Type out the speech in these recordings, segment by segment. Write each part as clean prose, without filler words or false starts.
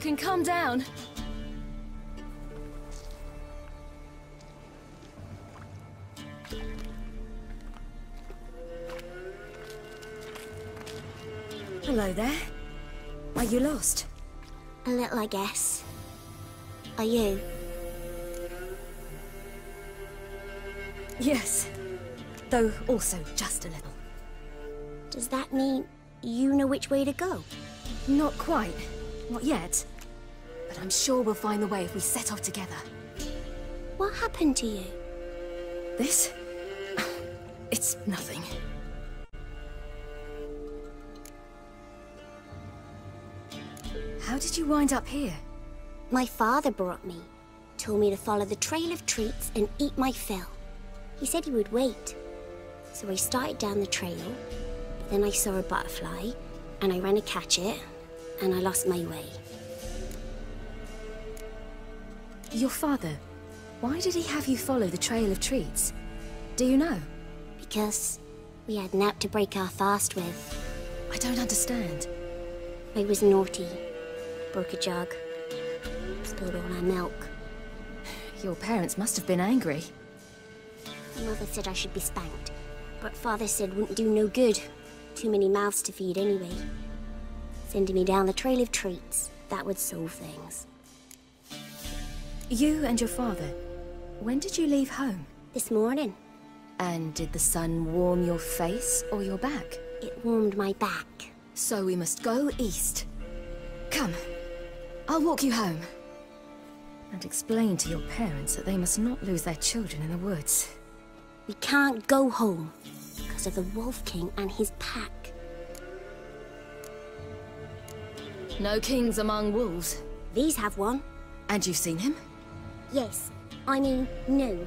can come down. Hello there. Are you lost? A little, I guess. Are you? Yes. Though also just a little. Does that mean you know which way to go? Not quite. Not yet. But I'm sure we'll find the way if we set off together. What happened to you? This? It's nothing. How did you wind up here? My father brought me. Told me to follow the trail of treats and eat my fill. He said he would wait. So I started down the trail, but then I saw a butterfly, and I ran to catch it, and I lost my way. Your father, why did he have you follow the trail of treats? Do you know? Because we had naught to break our fast with. I don't understand. I was naughty. Broke a jug. Spilled all our milk. Your parents must have been angry. Mother said I should be spanked, but Father said wouldn't do no good. Too many mouths to feed anyway. Sending me down the trail of treats, that would solve things. You and your father, when did you leave home? This morning. And did the sun warm your face or your back? It warmed my back. So we must go east. Come, I'll walk you home. And explain to your parents that they must not lose their children in the woods. We can't go home because of the Wolf King and his pack. No kings among wolves. These have one. And you've seen him? Yes. I mean, no.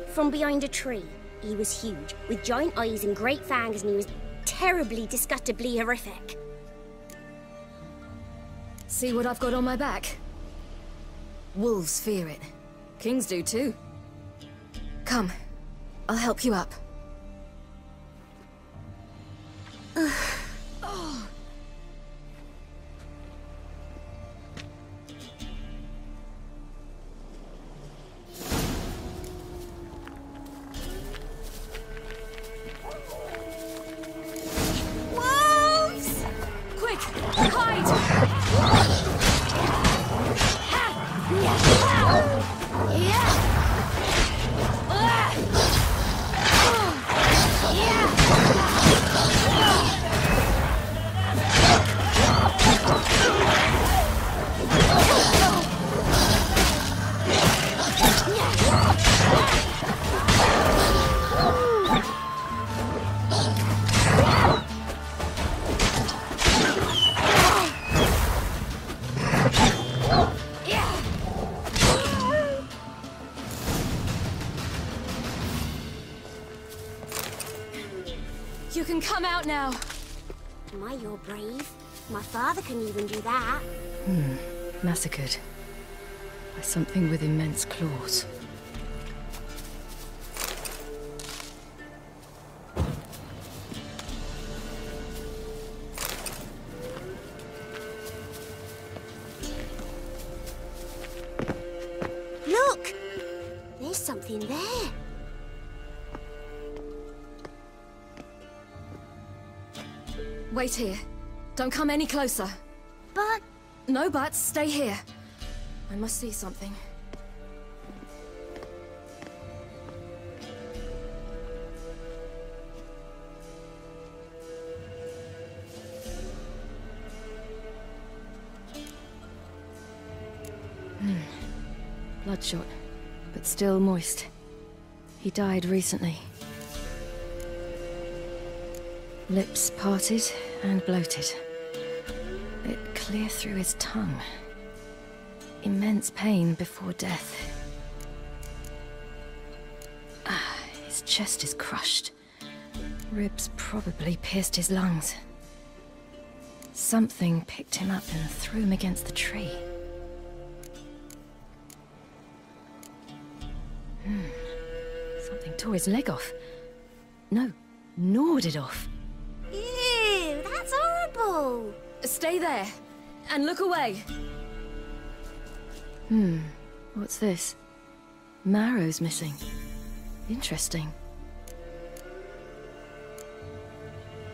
From behind a tree. He was huge, with giant eyes and great fangs, and he was terribly, disgustingly horrific. See what I've got on my back? Wolves fear it. Kings do too. Come, I'll help you up. Wolves! Quick, hide! You can come out now. My, you're brave. My father couldn't even do that. Massacred by something with immense claws. Look! There's something there. Wait here. Don't come any closer. But... No buts. Stay here. I must see something. Bloodshot, but still moist. He died recently. Lips parted and bloated. Bit clear through his tongue. Immense pain before death. His chest is crushed. Ribs probably pierced his lungs. Something picked him up and threw him against the tree. Something tore his leg off. No, gnawed it off. Ew, that's horrible. Stay there, and look away. What's this? Marrow's missing. Interesting.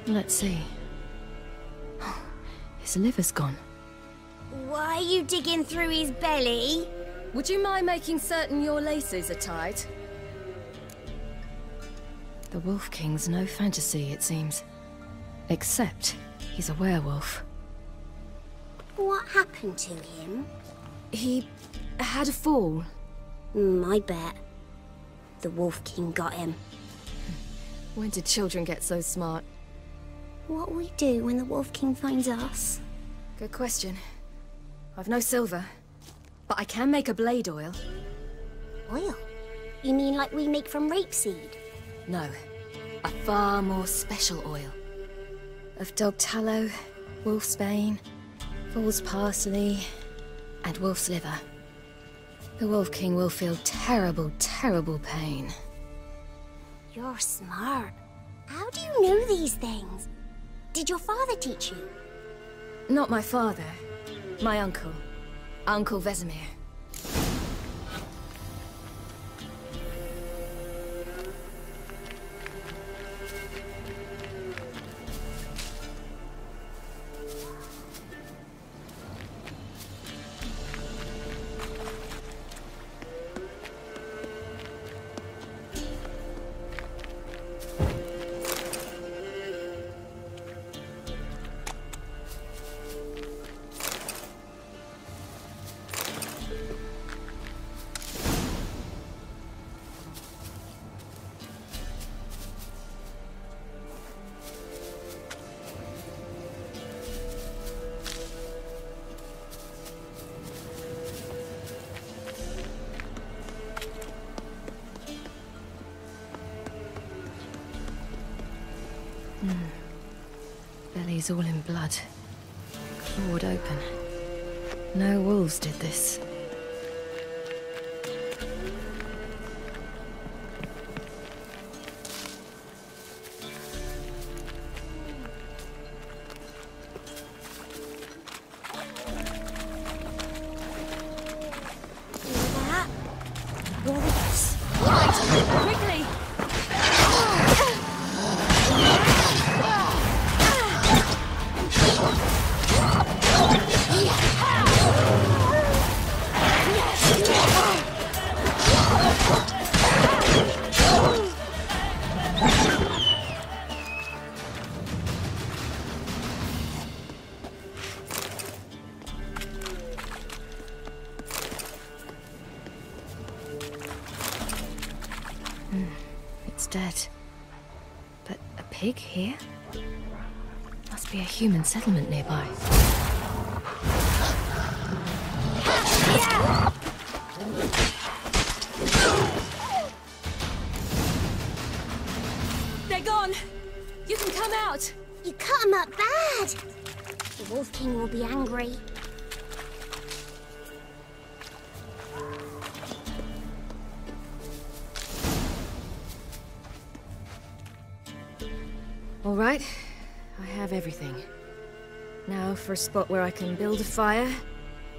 Let's see. His liver's gone. Why are you digging through his belly? Would you mind making certain your laces are tied? The Wolf King's no fantasy, it seems. Except he's a werewolf. What happened to him? He had a fall. I bet. The Wolf King got him. When did children get so smart? What will we do when the Wolf King finds us? Good question. I've no silver, but I can make a blade oil. Oil? You mean like we make from rapeseed? No, a far more special oil. Of dog tallow, wolf's bane, foal's parsley, and wolf's liver. The Wolf King will feel terrible, terrible pain. You're smart. How do you know these things? Did your father teach you? Not my father. My uncle. Uncle Vesemir. Belly's all in blood. Clawed open. No wolves did this. Quickly! It's dead. But a pig here? Must be a human settlement nearby. They're gone! You can come out! You cut him up bad! The Wolf King will be angry. All right, I have everything. Now for a spot where I can build a fire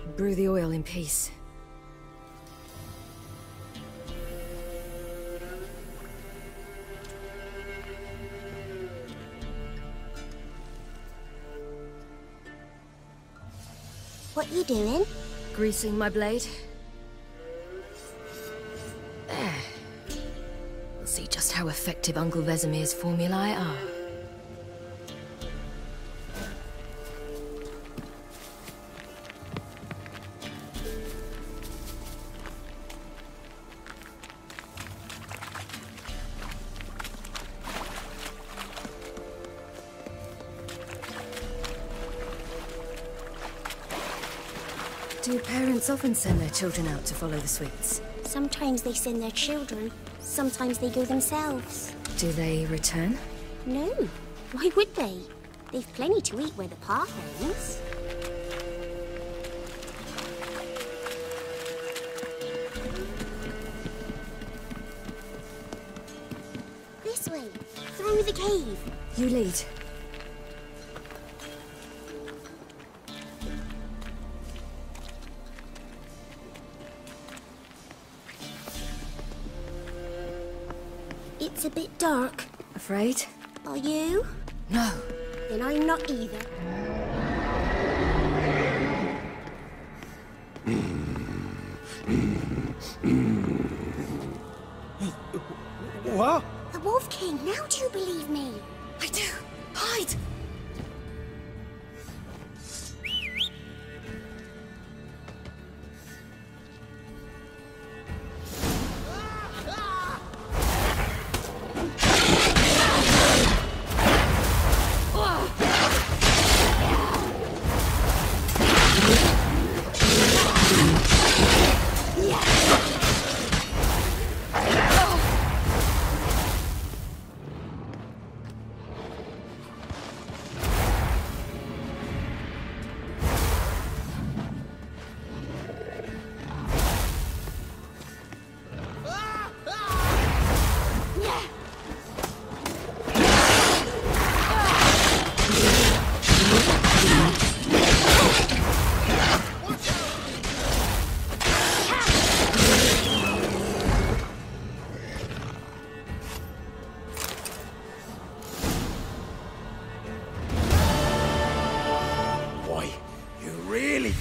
and brew the oil in peace. What you doing? Greasing my blade. There. We'll see just how effective Uncle Vesemir's formulae are. Do parents often send their children out to follow the sweets? Sometimes they send their children. Sometimes they go themselves. Do they return? No. Why would they? They've plenty to eat where the path ends. This way. Through the cave. You lead. It's a bit dark. Afraid? Are you? No. Then I'm not either. What? The Wolf King, now do you believe me? I do. Hide!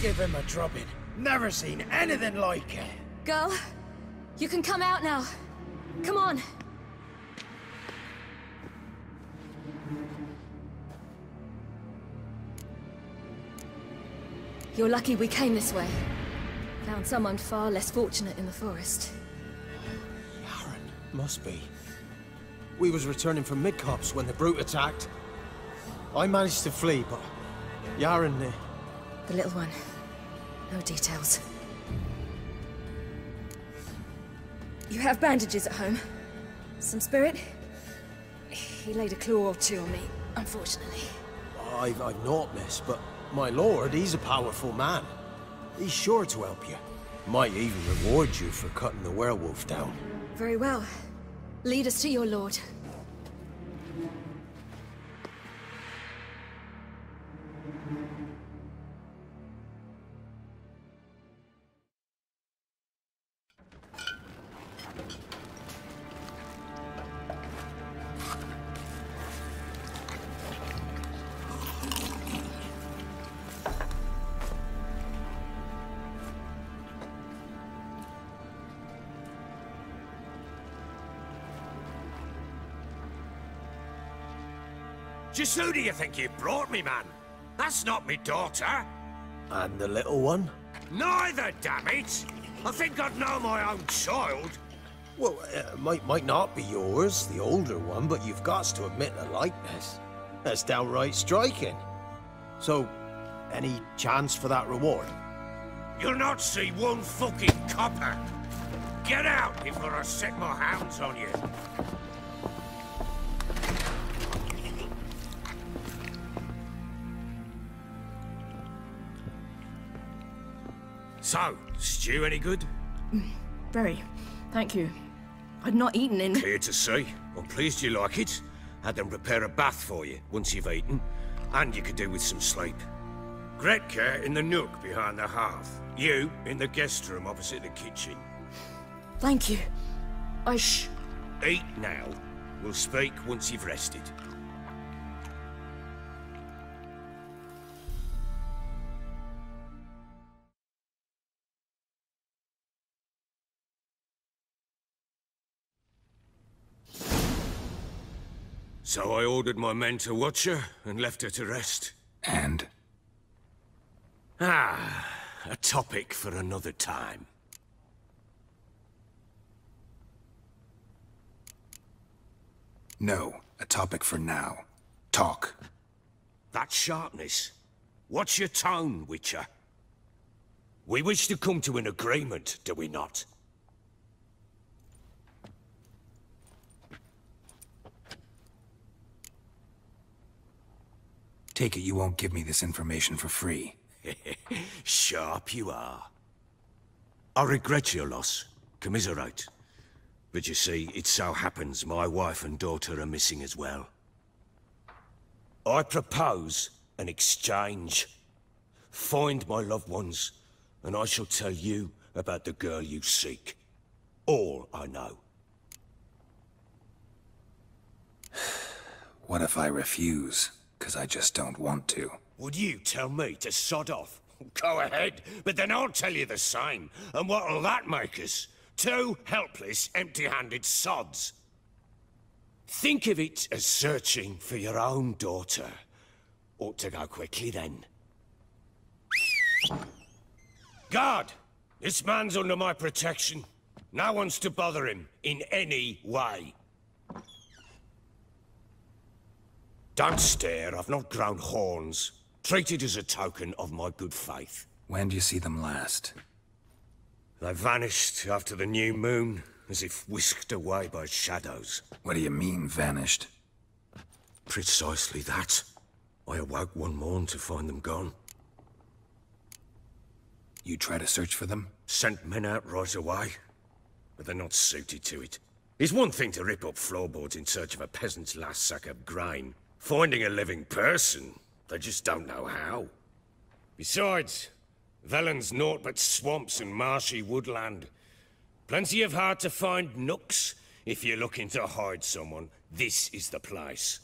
Give him a drubbing. Never seen anything like it. Girl, you can come out now. Come on. You're lucky we came this way. Found someone far less fortunate in the forest. Yaren, must be. We was returning from Midcops when the brute attacked. I managed to flee, but Yaren... The little one. No details. You have bandages at home? Some spirit? He laid a claw or two on me, unfortunately. I've naught, miss, but my lord, he's a powerful man. He's sure to help you. Might even reward you for cutting the werewolf down. Very well. Lead us to your lord. Just who do you think you brought me, man? That's not me daughter. And the little one? Neither, damn it! I think I'd know my own child. Well, might not be yours, the older one, but you've got to admit the likeness. That's downright striking. So, any chance for that reward? You'll not see one fucking copper. Get out before I set my hounds on you. So, stew any good? Very. Thank you. I'd not eaten in... Clear to see. I'm pleased you like it. Had them prepare a bath for you once you've eaten. And you could do with some sleep. Gretka in the nook behind the hearth. You in the guest room opposite the kitchen. Thank you. Eat now. We'll speak once you've rested. So I ordered my men to watch her and left her to rest. And? A topic for another time. No, a topic for now. Talk. That sharpness. What's your tone, Witcher? We wish to come to an agreement, do we not? Take it you won't give me this information for free. Sharp you are. I regret your loss. Commiserate. But you see, it so happens my wife and daughter are missing as well. I propose an exchange. Find my loved ones, and I shall tell you about the girl you seek. All I know. What if I refuse? 'Cause I just don't want to. Would you tell me to sod off? Go ahead, but then I'll tell you the same. And what'll that make us? Two helpless, empty-handed sods. Think of it as searching for your own daughter. Ought to go quickly then. Guard! This man's under my protection. No one's to bother him in any way. Don't stare, I've not grown horns. Treat it as a token of my good faith. When do you see them last? They vanished after the new moon, as if whisked away by shadows. What do you mean, vanished? Precisely that. I awoke one morn to find them gone. You try to search for them? Sent men out right away, but they're not suited to it. It's one thing to rip up floorboards in search of a peasant's last sack of grain. Finding a living person, they just don't know how. Besides, Velen's naught but swamps and marshy woodland. Plenty of hard-to-find nooks. If you're looking to hide someone, this is the place.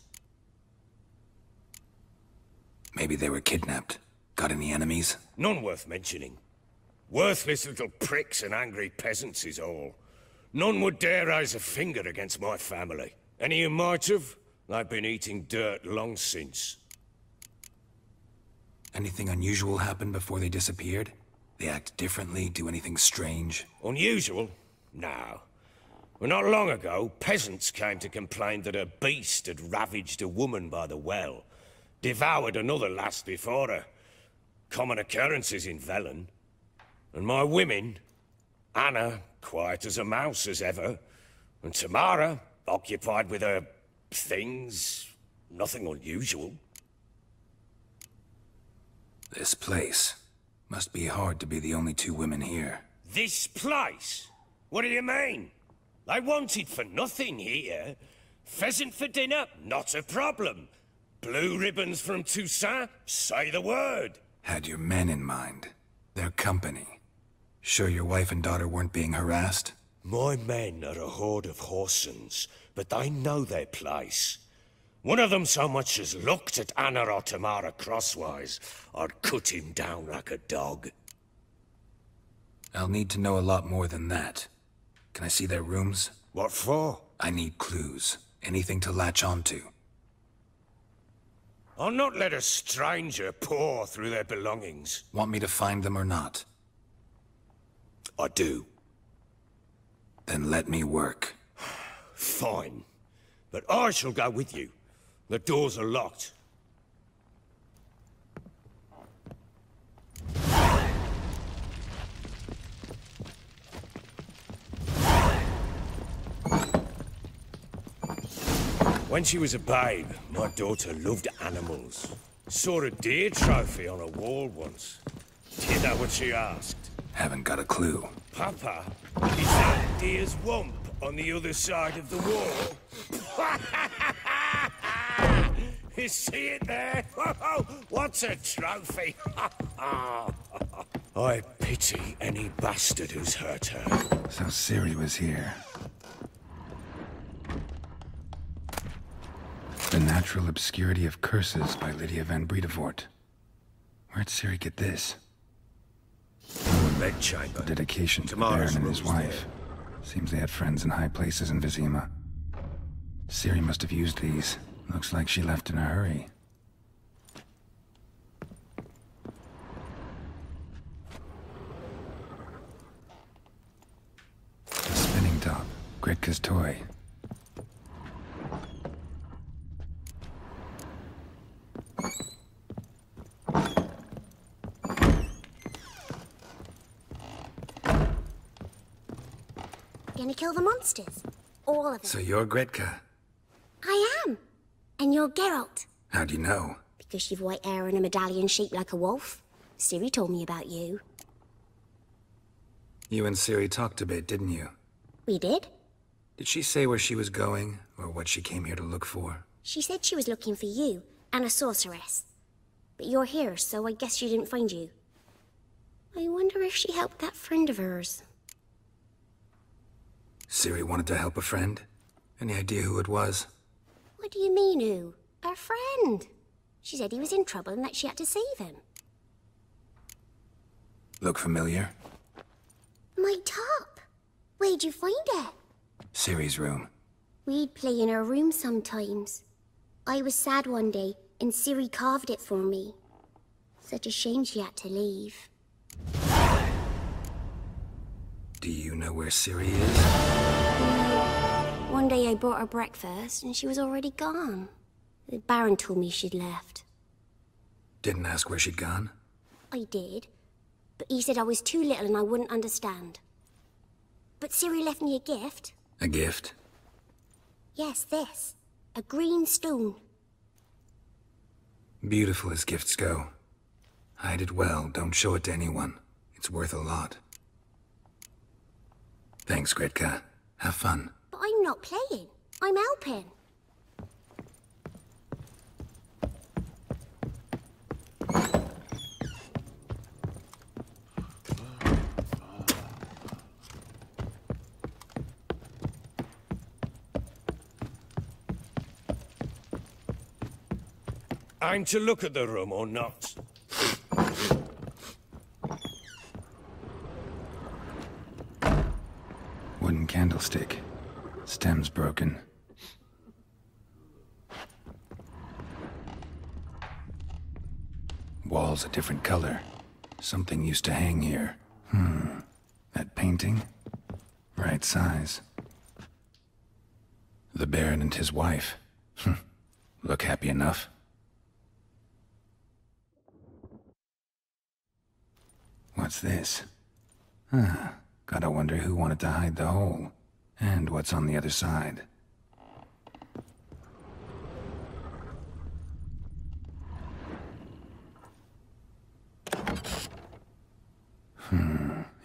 Maybe they were kidnapped. Got any enemies? None worth mentioning. Worthless little pricks and angry peasants is all. None would dare raise a finger against my family. Any who might have, they've been eating dirt long since. Anything unusual happen before they disappeared? They act differently, do anything strange? Unusual? No. Well, not long ago, peasants came to complain that a beast had ravaged a woman by the well. Devoured another lass before her. Common occurrences in Velen. And my women, Anna, quiet as a mouse as ever, and Tamara, occupied with her things, nothing unusual. This place. Must be hard to be the only two women here. This place? What do you mean? They wanted for nothing here. Pheasant for dinner? Not a problem. Blue ribbons from Toussaint? Say the word. Had your men in mind. Their company. Sure your wife and daughter weren't being harassed? My men are a horde of whoresons, but they know their place. One of them so much as looked at Anna or Tamara crosswise, I'd cut him down like a dog. I'll need to know a lot more than that. Can I see their rooms? What for? I need clues. Anything to latch onto. I'll not let a stranger pore through their belongings. Want me to find them or not? I do. Then let me work. Fine. But I shall go with you. The doors are locked. When she was a babe, my daughter loved animals. Saw a deer trophy on a wall once. Do you know what she asked? Haven't got a clue. Papa, is that deer's wump on the other side of the wall? You see it there? What's a trophy? I pity any bastard who's hurt her. So Ciri was here. The Natural Obscurity of Curses by Lydia van Bredevoort. Where'd Ciri get this? Bedchamber. Dedication to the Tomorrow's Baron and his rose wife. Seems they had friends in high places in Vizima. Ciri must have used these. Looks like she left in a hurry. A spinning top. Gritka's toy. Gonna kill the monsters? All of them. So you're Gritka. I am. And you're Geralt. How'd you know? Because you've white hair and a medallion shaped like a wolf. Ciri told me about you. You and Ciri talked a bit, didn't you? We did? Did she say where she was going, or what she came here to look for? She said she was looking for you and a sorceress. But you're here, so I guess she didn't find you. I wonder if she helped that friend of hers. Ciri wanted to help a friend? Any idea who it was? What do you mean, who? Her friend. She said he was in trouble and that she had to save him. Look familiar? My top. Where'd you find it? Ciri's room. We'd play in her room sometimes. I was sad one day, and Ciri carved it for me. Such a shame she had to leave. Do you know where Ciri is? One day I brought her breakfast, and she was already gone. The Baron told me she'd left. Didn't ask where she'd gone? I did, but he said I was too little and I wouldn't understand. But Ciri left me a gift. A gift? Yes, this. A green stone. Beautiful as gifts go. Hide it well, don't show it to anyone. It's worth a lot. Thanks, Gretka. Have fun. But I'm not playing. I'm helping. I'm to look at the room or not? Wooden candlestick. Stem's broken. Walls a different color. Something used to hang here. That painting? Right size. The Baron and his wife. Look happy enough. What's this? Gotta wonder who wanted to hide the hole. And what's on the other side.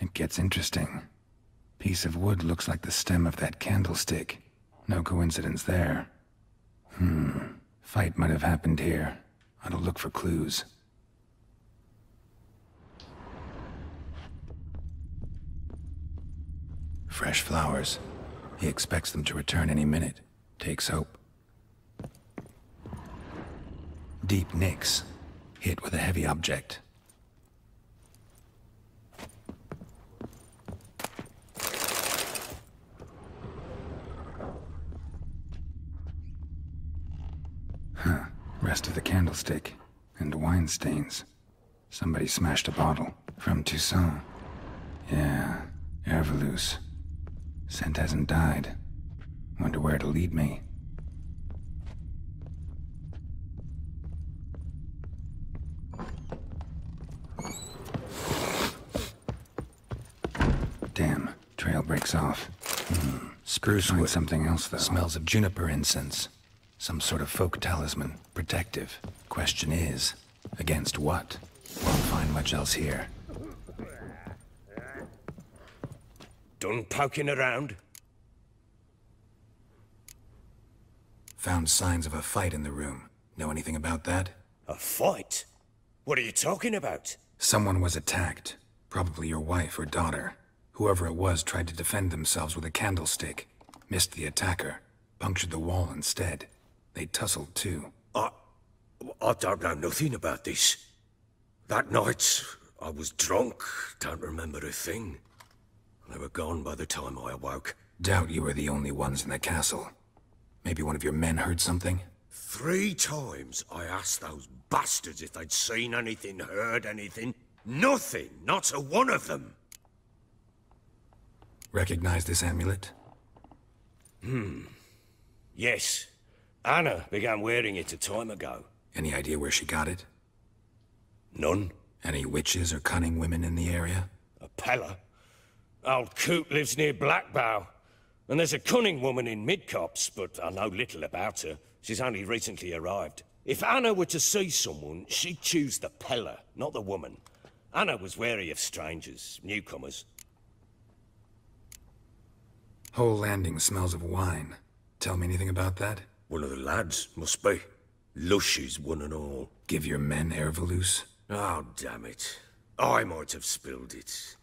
It gets interesting. Piece of wood looks like the stem of that candlestick. No coincidence there. Fight might have happened here. Ought to look for clues. Fresh flowers. He expects them to return any minute. Takes hope. Deep nicks. Hit with a heavy object. Rest of the candlestick. And wine stains. Somebody smashed a bottle. From Toussaint. Yeah, Ervelus. Scent hasn't died. Wonder where it'll lead me. Damn, trail breaks off. Spruce wood. Find something else, though. Smells of juniper incense. Some sort of folk talisman. Protective. Question is, against what? Won't find much else here. Done poking around? Found signs of a fight in the room. Know anything about that? A fight? What are you talking about? Someone was attacked. Probably your wife or daughter. Whoever it was tried to defend themselves with a candlestick. Missed the attacker. Punctured the wall instead. They tussled too. I don't know nothing about this. That night, I was drunk. Don't remember a thing. They were gone by the time I awoke. Doubt you were the only ones in the castle. Maybe one of your men heard something? 3 times I asked those bastards if they'd seen anything, heard anything. Nothing! Not a one of them! Recognize this amulet? Yes. Anna began wearing it a time ago. Any idea where she got it? None. Any witches or cunning women in the area? A Pella? Old Coot lives near Blackbow. And there's a cunning woman in Midcopse, but I know little about her. She's only recently arrived. If Anna were to see someone, she'd choose the Pella, not the woman. Anna was wary of strangers, newcomers. Whole landing smells of wine. Tell me anything about that? One of the lads, must be. Lushes, one and all. Give your men Ervelus? Oh, damn it. I might have spilled it.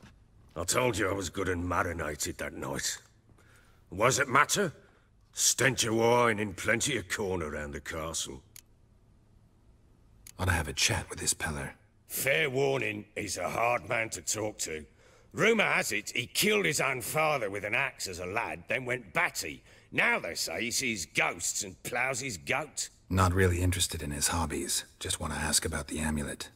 I told you I was good and marinated that night. Was it matter? Stench of wine in plenty of corn around the castle. Ought to have a chat with this Peller. Fair warning, he's a hard man to talk to. Rumour has it he killed his own father with an axe as a lad, then went batty. Now they say he sees ghosts and ploughs his goat. Not really interested in his hobbies. Just want to ask about the amulet.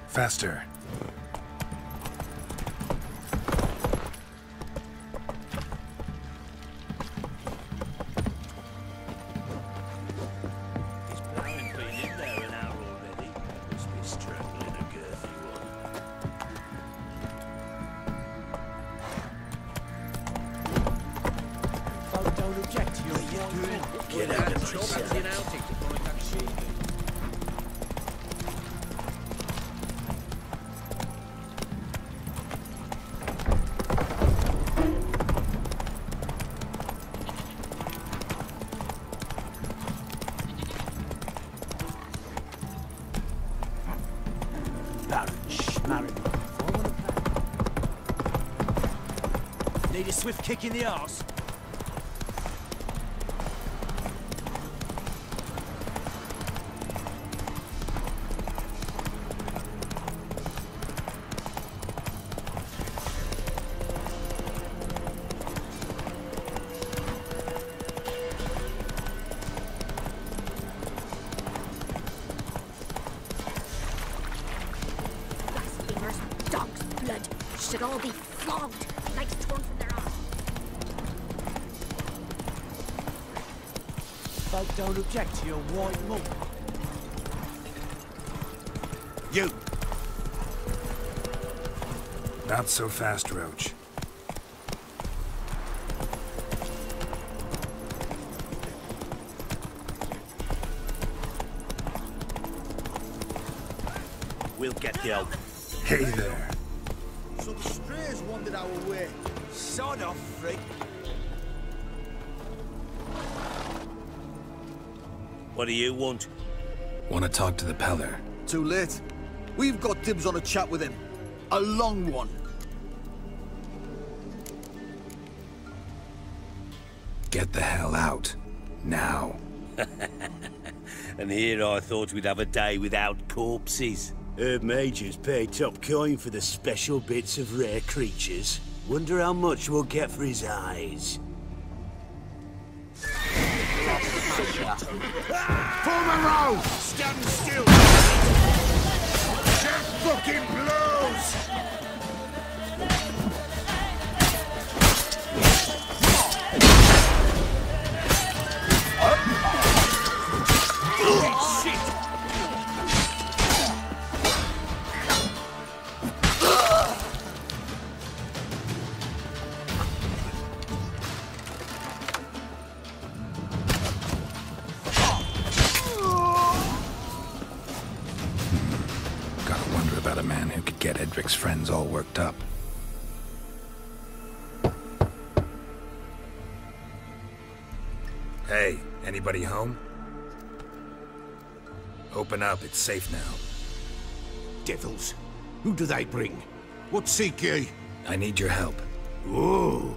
Faster. His ploughing's been in there an hour already. Must be strangling a girthy one. Folk don't object to your Get out of the Need a swift kick in the arse. Blasphemers, dog's blood, should all be flogged, legs torn from their arms. Folk don't object to your white mug. You! Not so fast, Roach. We'll get the old... Hey there. So the strays wandered our way. Sod off, freak. What do you want? Want to talk to the Peller. Too late. We've got dibs on a chat with him. A long one. Get the hell out. Now. And here I thought we'd have a day without corpses. Herb Majors pay top coin for the special bits of rare creatures. Wonder how much we'll get for his eyes. Form a row! Stand still! Check fucking blows! Gotta wonder about a man who could get Edric's friends all worked up. Hey, anybody home? Open up, it's safe now. Devils. Who do they bring? What seek ye? I need your help. Oh,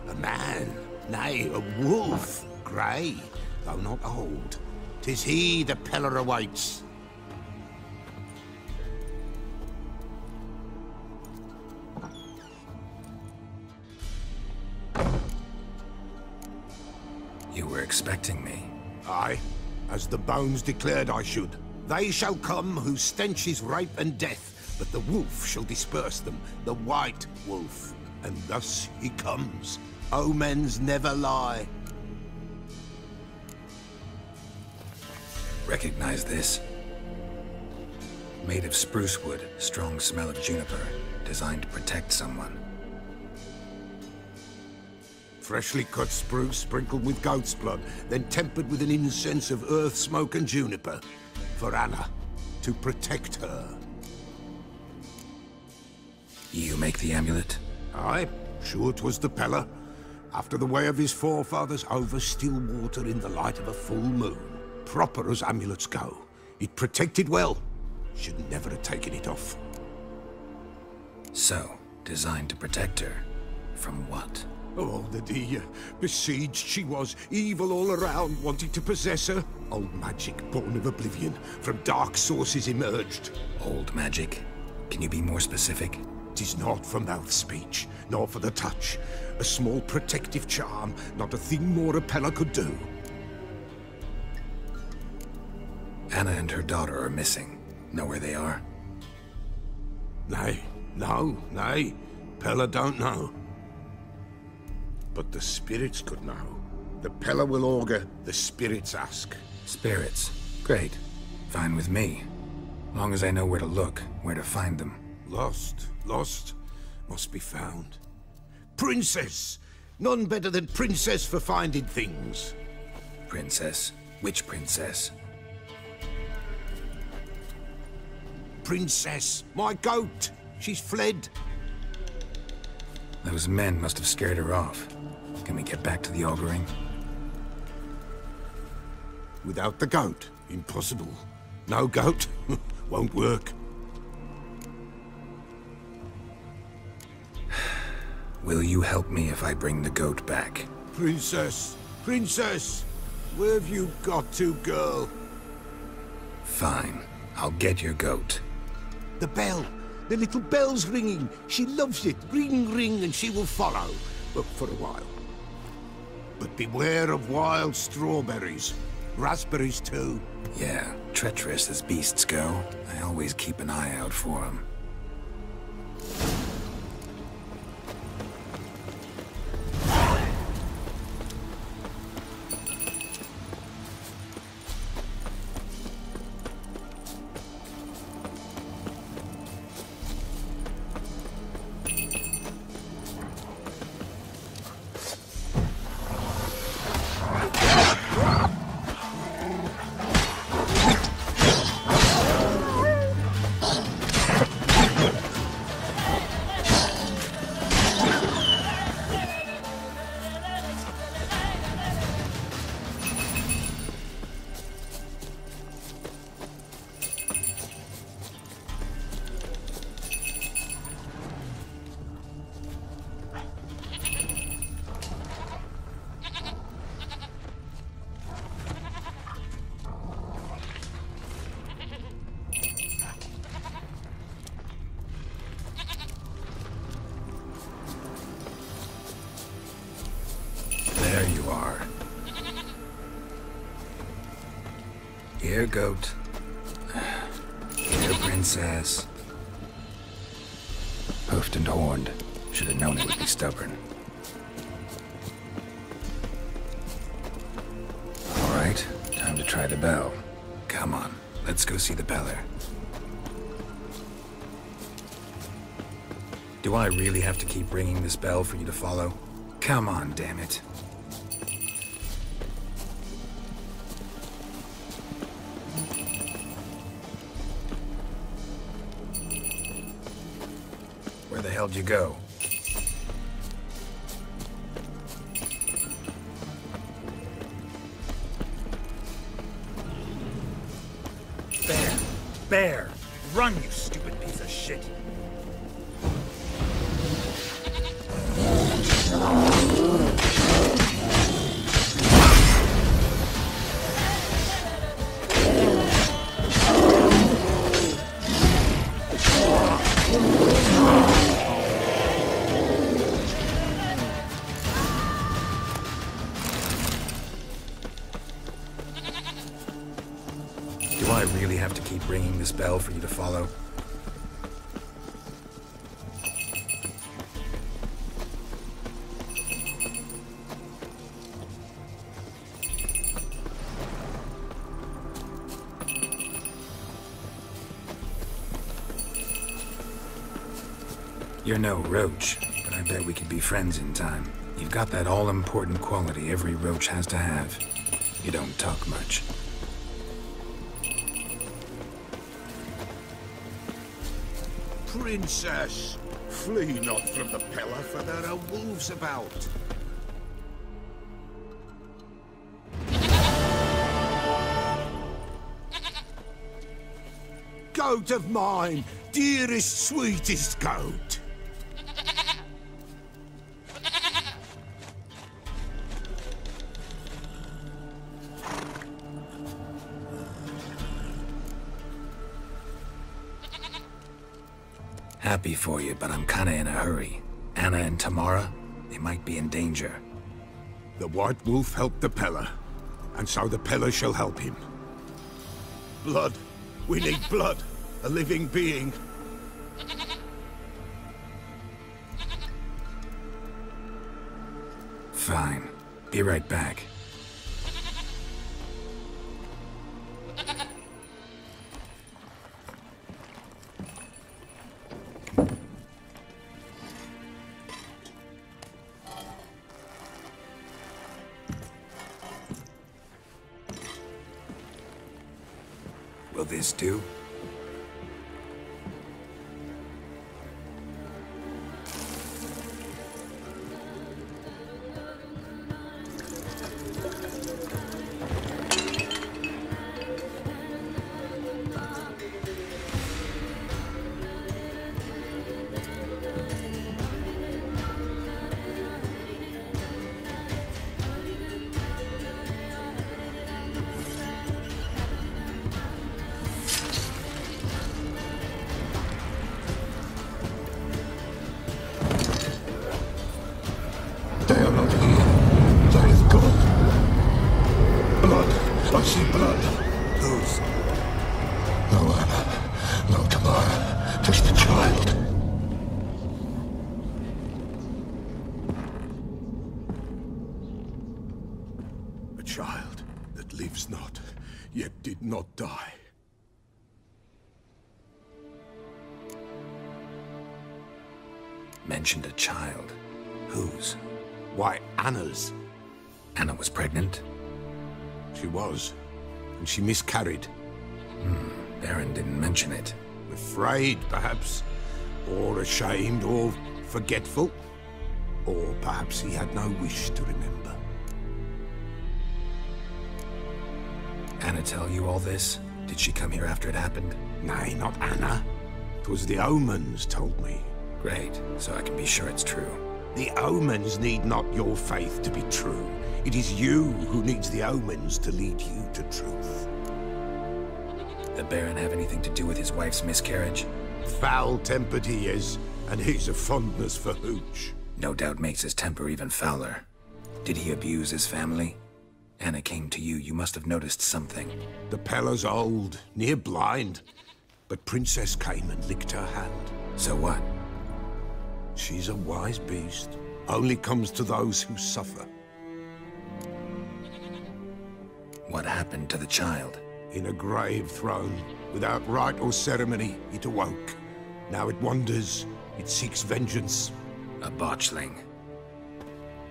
a man. Nay, a wolf. Grey, though not old. 'Tis he the Peller awaits. You were expecting me. Aye, as the bones declared I should. They shall come whose stench is rape and death, but the wolf shall disperse them, the white wolf. And thus he comes. Omens never lie. Recognize this? Made of spruce wood, strong smell of juniper, designed to protect someone. Freshly cut spruce sprinkled with goat's blood, then tempered with an incense of earth, smoke and juniper. For Anna, to protect her. You make the amulet? Aye, sure 'twas the Pella. After the way of his forefathers, over still water in the light of a full moon. Proper as amulets go. It protected well. Should never have taken it off. So, designed to protect her. From what? Oh, the besieged she was, evil all around, wanting to possess her. Old magic, born of oblivion, from dark sources emerged. Old magic? Can you be more specific? 'Tis not for mouth speech, nor for the touch. A small protective charm, not a thing more a Pella could do. Anna and her daughter are missing. Know where they are? Nay, nay. Pella don't know. But the spirits could know. The Pella will augur, the spirits ask. Spirits. Great. Fine with me. Long as I know where to look, where to find them. Lost, must be found. Princess! None better than Princess for finding things. Princess? Which princess? Princess, my goat! She's fled. Those men must have scared her off. Can we get back to the auguring? Without the goat, impossible. No goat, won't work. Will you help me if I bring the goat back? Princess, where have you got to, girl? Fine. I'll get your goat. The bell. The little bell's ringing. She loves it. Ring, ring, and she will follow. Well, for a while. But beware of wild strawberries. Raspberries, too. Yeah, treacherous as beasts go. I always keep an eye out for them. There you are. Here, goat. Here, princess. Hoofed and horned. Should have known it would be stubborn. All right, time to try the bell. Come on, let's go see the beller. Do I really have to keep ringing this bell for you to follow? Come on, damn it. Where the hell'd you go? Bear! Run, you stupid piece of shit! Do I really have to keep ringing this bell for you to follow? You're no roach, but I bet we could be friends in time. You've got that all-important quality every roach has to have. You don't talk much. Princess, Flee not from the pillar, for there are wolves about. Goat of mine, dearest, sweetest goat. Happy for you, but I'm kinda in a hurry. Anna and Tamara, they might be in danger. The White Wolf helped the Peller, and so the Peller shall help him. Blood. We need blood. A living being. Fine. Be right back. Will this do? They are not here. That is God. Blood. I see blood. Whose? No Anna. No Tamara. Just the child. A child that lives not, yet did not die. Mentioned a child. Whose? Why, Anna's. Anna was pregnant? She was. And she miscarried. Baron didn't mention it. Afraid, perhaps. Or ashamed, or forgetful. Or perhaps he had no wish to remember. Anna tell you all this? Did she come here after it happened? Nay, not Anna. 'Twas the omens told me. Great, so I can be sure it's true. The omens need not your faith to be true. It is you who needs the omens to lead you to truth. The Baron have anything to do with his wife's miscarriage? Foul-tempered he is, and he's a fondness for hooch. No doubt makes his temper even fouler. Did he abuse his family? Anna came to you, you must have noticed something. The Peller's old, near blind, but Princess came and licked her hand. So what? She's a wise beast. Only comes to those who suffer. What happened to the child? In a grave thrown, without rite or ceremony, it awoke. Now it wanders, it seeks vengeance. A botchling.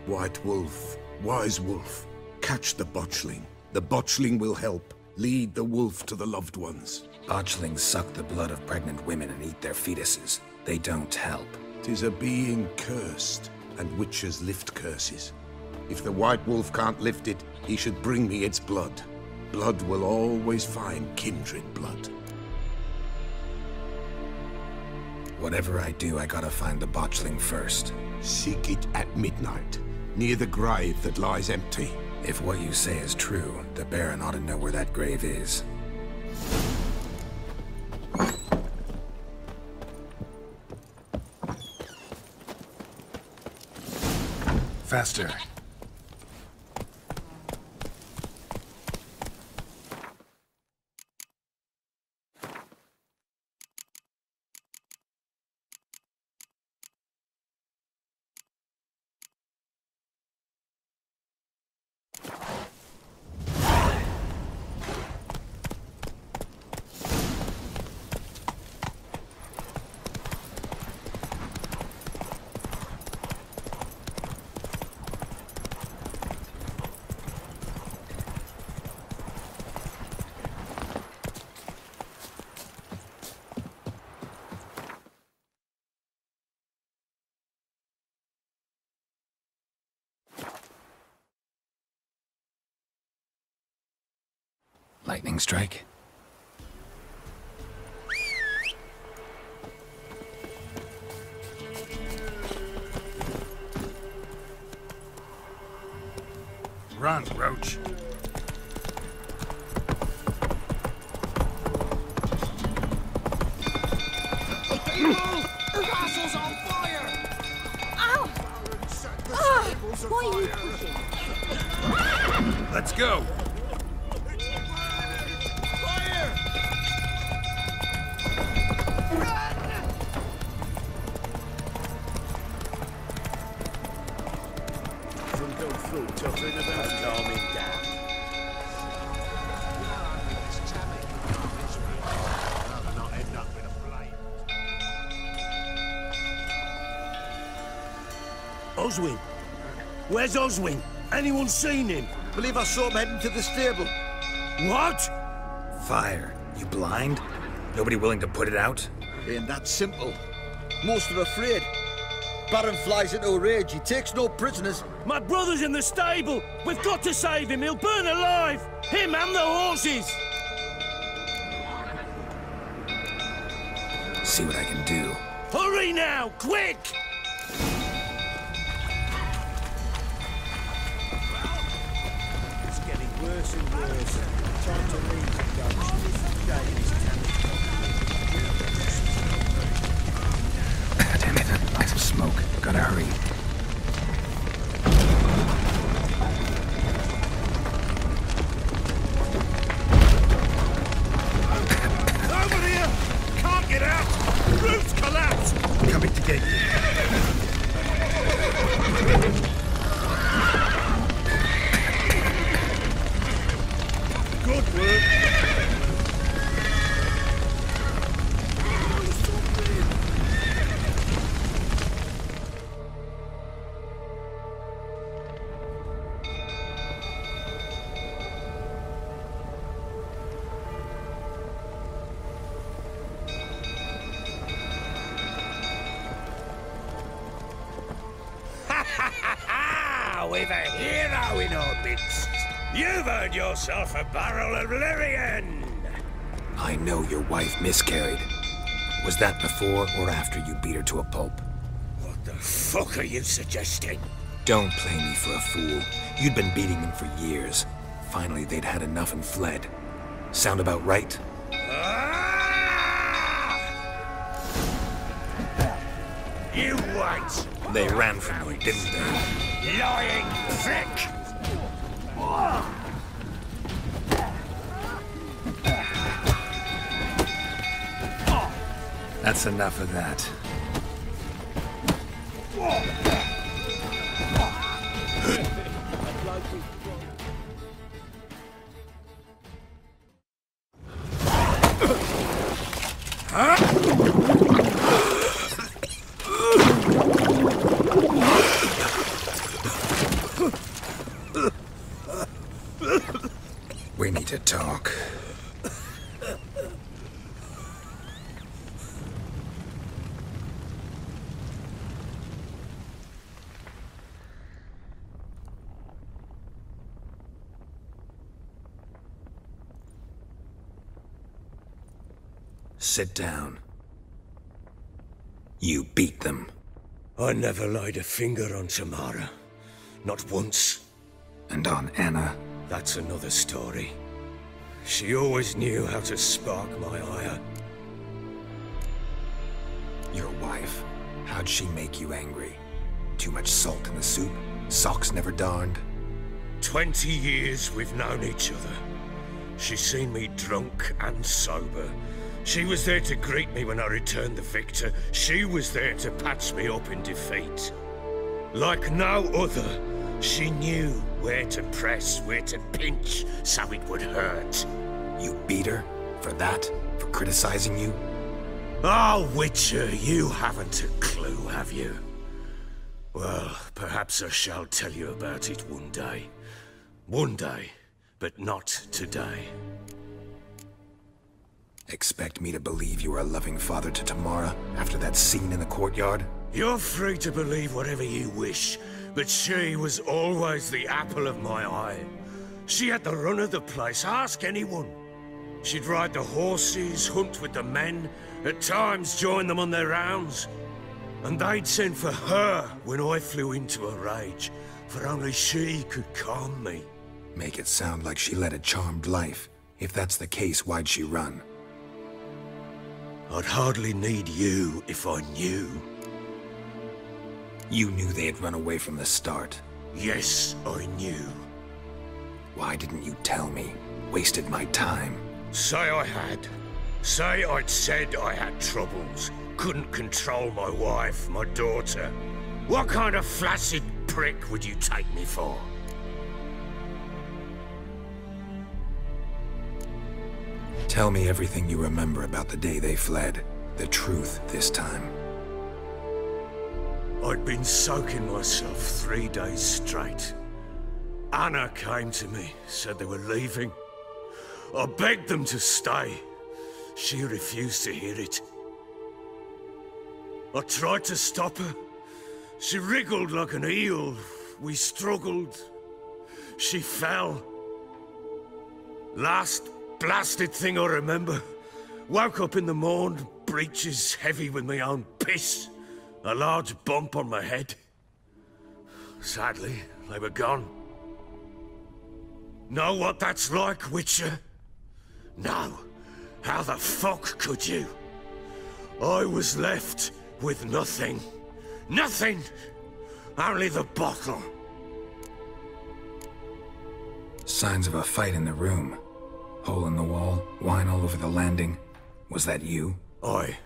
White Wolf, Wise Wolf, catch the botchling. The botchling will help, lead the wolf to the loved ones. Botchlings suck the blood of pregnant women and eat their fetuses. They don't help. 'Tis a being cursed, and witches lift curses. If the White Wolf can't lift it, he should bring me its blood. Blood will always find kindred blood. Whatever I do, I gotta find the botchling first. Seek it at midnight, near the grave that lies empty. If what you say is true, the Baron ought to know where that grave is. Faster. Lightning strike. Run, Roach. Castle's on fire! Ow! Why are you pushing? Let's go. Fire! Some don't throw tougher than about calming down. Oswin? Where's Oswin? Anyone seen him? Believe I saw him heading to the stable. What? Fire. You blind? Nobody willing to put it out? Ain't that simple. Most are afraid. Baron flies into a rage. He takes no prisoners. My brother's in the stable! We've got to save him! He'll burn alive! Him and the horses! See what I can do. Hurry now! Quick! It's getting worse and worse. Time to leave the ghost. Days Damn it, lots of smoke. Gotta hurry. Over here! Can't get out! Roof's collapsed! Coming to get you. Good work! We've a hero in our midst. You've earned yourself a barrel of Lyrian. I know your wife miscarried. Was that before or after you beat her to a pulp? What the fuck are you suggesting? Don't play me for a fool. You'd been beating them for years. Finally, they'd had enough and fled. Sound about right? Ah! You wait! They ran from you, didn't they? Lying prick! That's enough of that. We need to talk. Sit down. You beat them. I never laid a finger on Tamara. Not once. And on Anna. That's another story. She always knew how to spark my ire. Your wife. How'd she make you angry? Too much salt in the soup? Socks never darned? 20 years we've known each other. She's seen me drunk and sober. She was there to greet me when I returned the victor. She was there to patch me up in defeat. Like no other, she knew where to press, where to pinch, so it would hurt. You beat her? For that? For criticizing you? Oh, Witcher, you haven't a clue, have you? Well, perhaps I shall tell you about it one day. One day, but not today. Expect me to believe you were a loving father to Tamara after that scene in the courtyard? You're free to believe whatever you wish, but she was always the apple of my eye. She had the run of the place, ask anyone. She'd ride the horses, hunt with the men, at times join them on their rounds. And they'd send for her when I flew into a rage, for only she could calm me. Make it sound like she led a charmed life. If that's the case, why'd she run? I'd hardly need you if I knew. You knew they had run away from the start. Yes, I knew. Why didn't you tell me? Wasted my time. Say I had. Say I'd said I had troubles. Couldn't control my wife, my daughter. What kind of flaccid prick would you take me for? Tell me everything you remember about the day they fled. The truth this time. I'd been soaking myself 3 days straight. Anna came to me, said they were leaving. I begged them to stay. She refused to hear it. I tried to stop her. She wriggled like an eel. We struggled. She fell. Last blasted thing I remember. Woke up in the morn, breeches heavy with my own piss. A large bump on my head. Sadly, they were gone. Know what that's like, Witcher? No. How the fuck could you? I was left with nothing. Nothing! Only the bottle. Signs of a fight in the room. Hole in the wall, wine all over the landing. Was that you? Aye.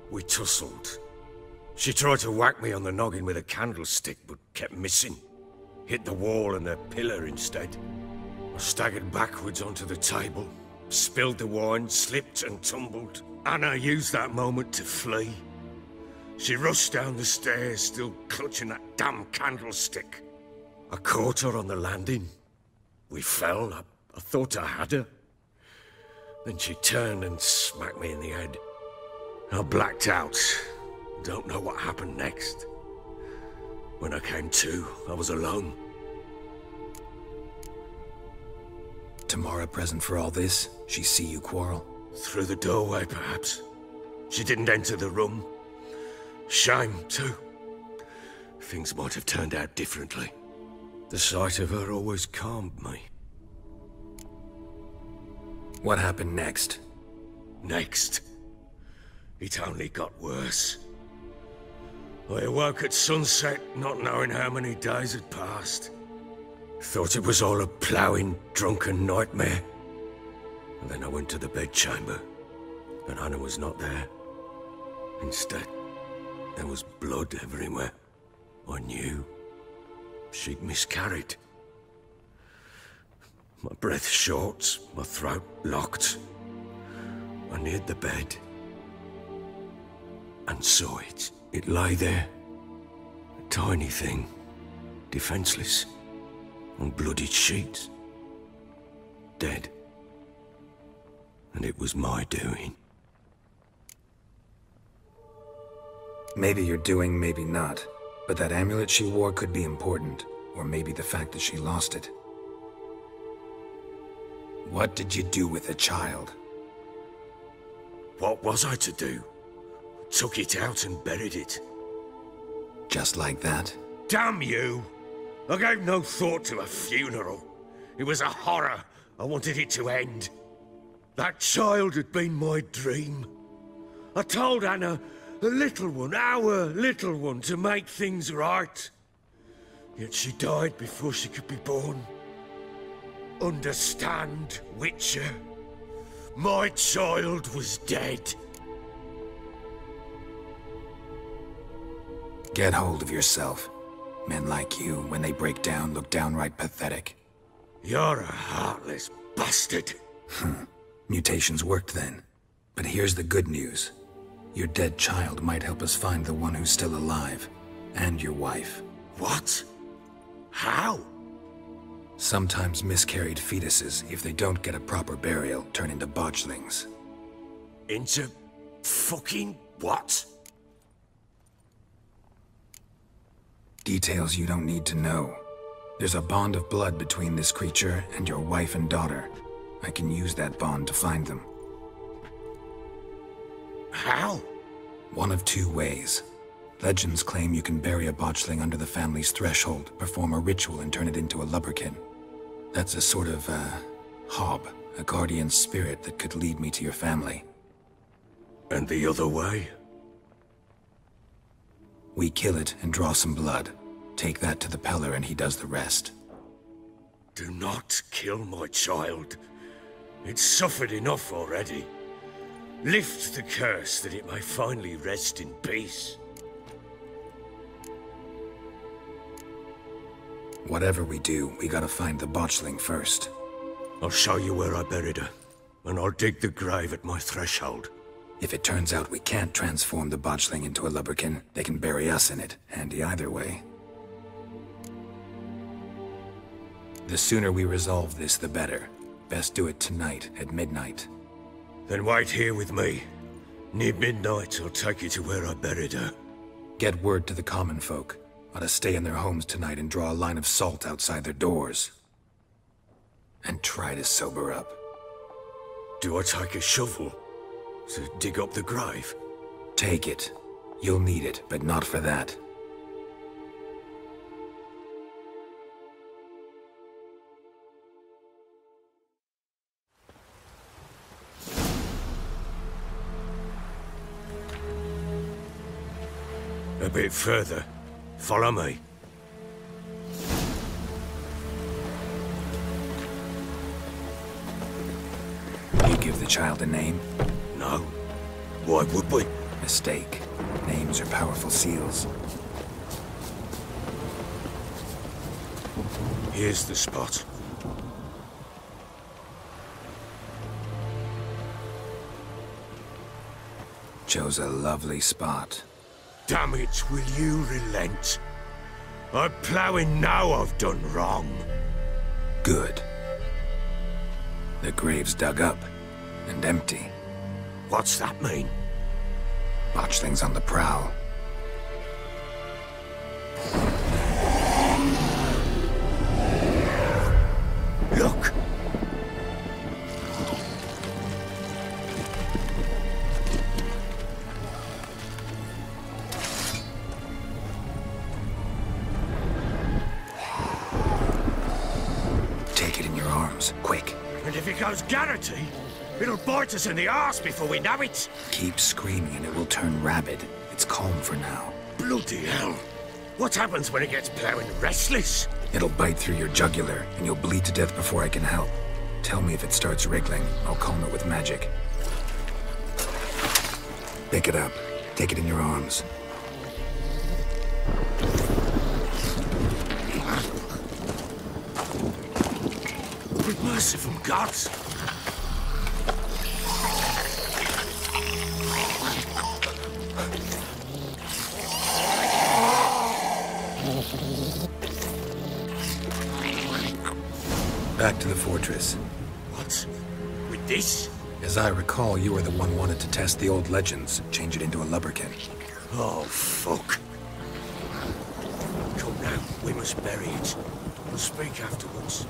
We tussled. She tried to whack me on the noggin with a candlestick, but kept missing. Hit the wall and a pillar instead. I staggered backwards onto the table, spilled the wine, slipped and tumbled. Anna used that moment to flee. She rushed down the stairs, still clutching that damn candlestick. I caught her on the landing. We fell. I thought I had her. Then she turned and smacked me in the head. I blacked out. Don't know what happened next. When I came to, I was alone. Tamara present for all this? She see you quarrel? Through the doorway, perhaps. She didn't enter the room. Shame, too. Things might have turned out differently. The sight of her always calmed me. What happened next? Next? It only got worse. I awoke at sunset, not knowing how many days had passed. Thought it was all a ploughing, drunken nightmare. And then I went to the bedchamber, and Anna was not there. Instead, there was blood everywhere. I knew. She'd miscarried. My breath short, my throat locked. I neared the bed and saw it. It lay there, a tiny thing, defenseless, on bloodied sheets, dead. And it was my doing. Maybe you're doing, maybe not. But that amulet she wore could be important. Or maybe the fact that she lost it. What did you do with the child? What was I to do? Took it out and buried it. Just like that? Damn you! I gave no thought to a funeral. It was a horror. I wanted it to end. That child had been my dream. I told Anna, the little one, our little one, to make things right. Yet she died before she could be born. Understand, Witcher? My child was dead. Get hold of yourself. Men like you, when they break down, look downright pathetic. You're a heartless bastard. Mutations worked then. But here's the good news. Your dead child might help us find the one who's still alive. And your wife. What? How? Sometimes miscarried fetuses, if they don't get a proper burial, turn into botchlings. Into fucking what? Details you don't need to know. There's a bond of blood between this creature and your wife and daughter. I can use that bond to find them. How? One of two ways. Legends claim you can bury a botchling under the family's threshold, perform a ritual, and turn it into a lubberkin. That's a sort of, hob, a guardian spirit that could lead me to your family. And the other way? We kill it and draw some blood. Take that to the Peller and he does the rest. Do not kill my child. It's suffered enough already. Lift the curse that it may finally rest in peace. Whatever we do, we gotta find the botchling first. I'll show you where I buried her, and I'll dig the grave at my threshold. If it turns out we can't transform the botchling into a lubberkin, they can bury us in it. Handy either way. The sooner we resolve this, the better. Best do it tonight, at midnight. Then wait here with me. Near midnight, I'll take you to where I buried her. Get word to the common folk. Ought to stay in their homes tonight and draw a line of salt outside their doors. And try to sober up. Do I take a shovel to dig up the grave? Take it. You'll need it, but not for that. A bit further. Follow me. You give the child a name? No. Why would we? Mistake. Names are powerful seals. Here's the spot. Chose a lovely spot. Damn it, will you relent? I'm ploughing now I've done wrong. Good. The grave's dug up and empty. What's that mean? Botchling's on the prowl. Look! Take it in your arms, quick. And if it goes Garrity, it'll bite us in the arse before we know it. Keep screaming and it will turn rabid. It's calm for now. Bloody hell. What happens when it gets ploughing restless? It'll bite through your jugular, and you'll bleed to death before I can help. Tell me if it starts wriggling. I'll calm it with magic. Pick it up. Take it in your arms. Good merciful gods! Back to the fortress. What? With this? As I recall, you were the one wanted to test the old legends, change it into a lubberkin. Oh, fuck. Come now, we must bury it. We'll speak afterwards.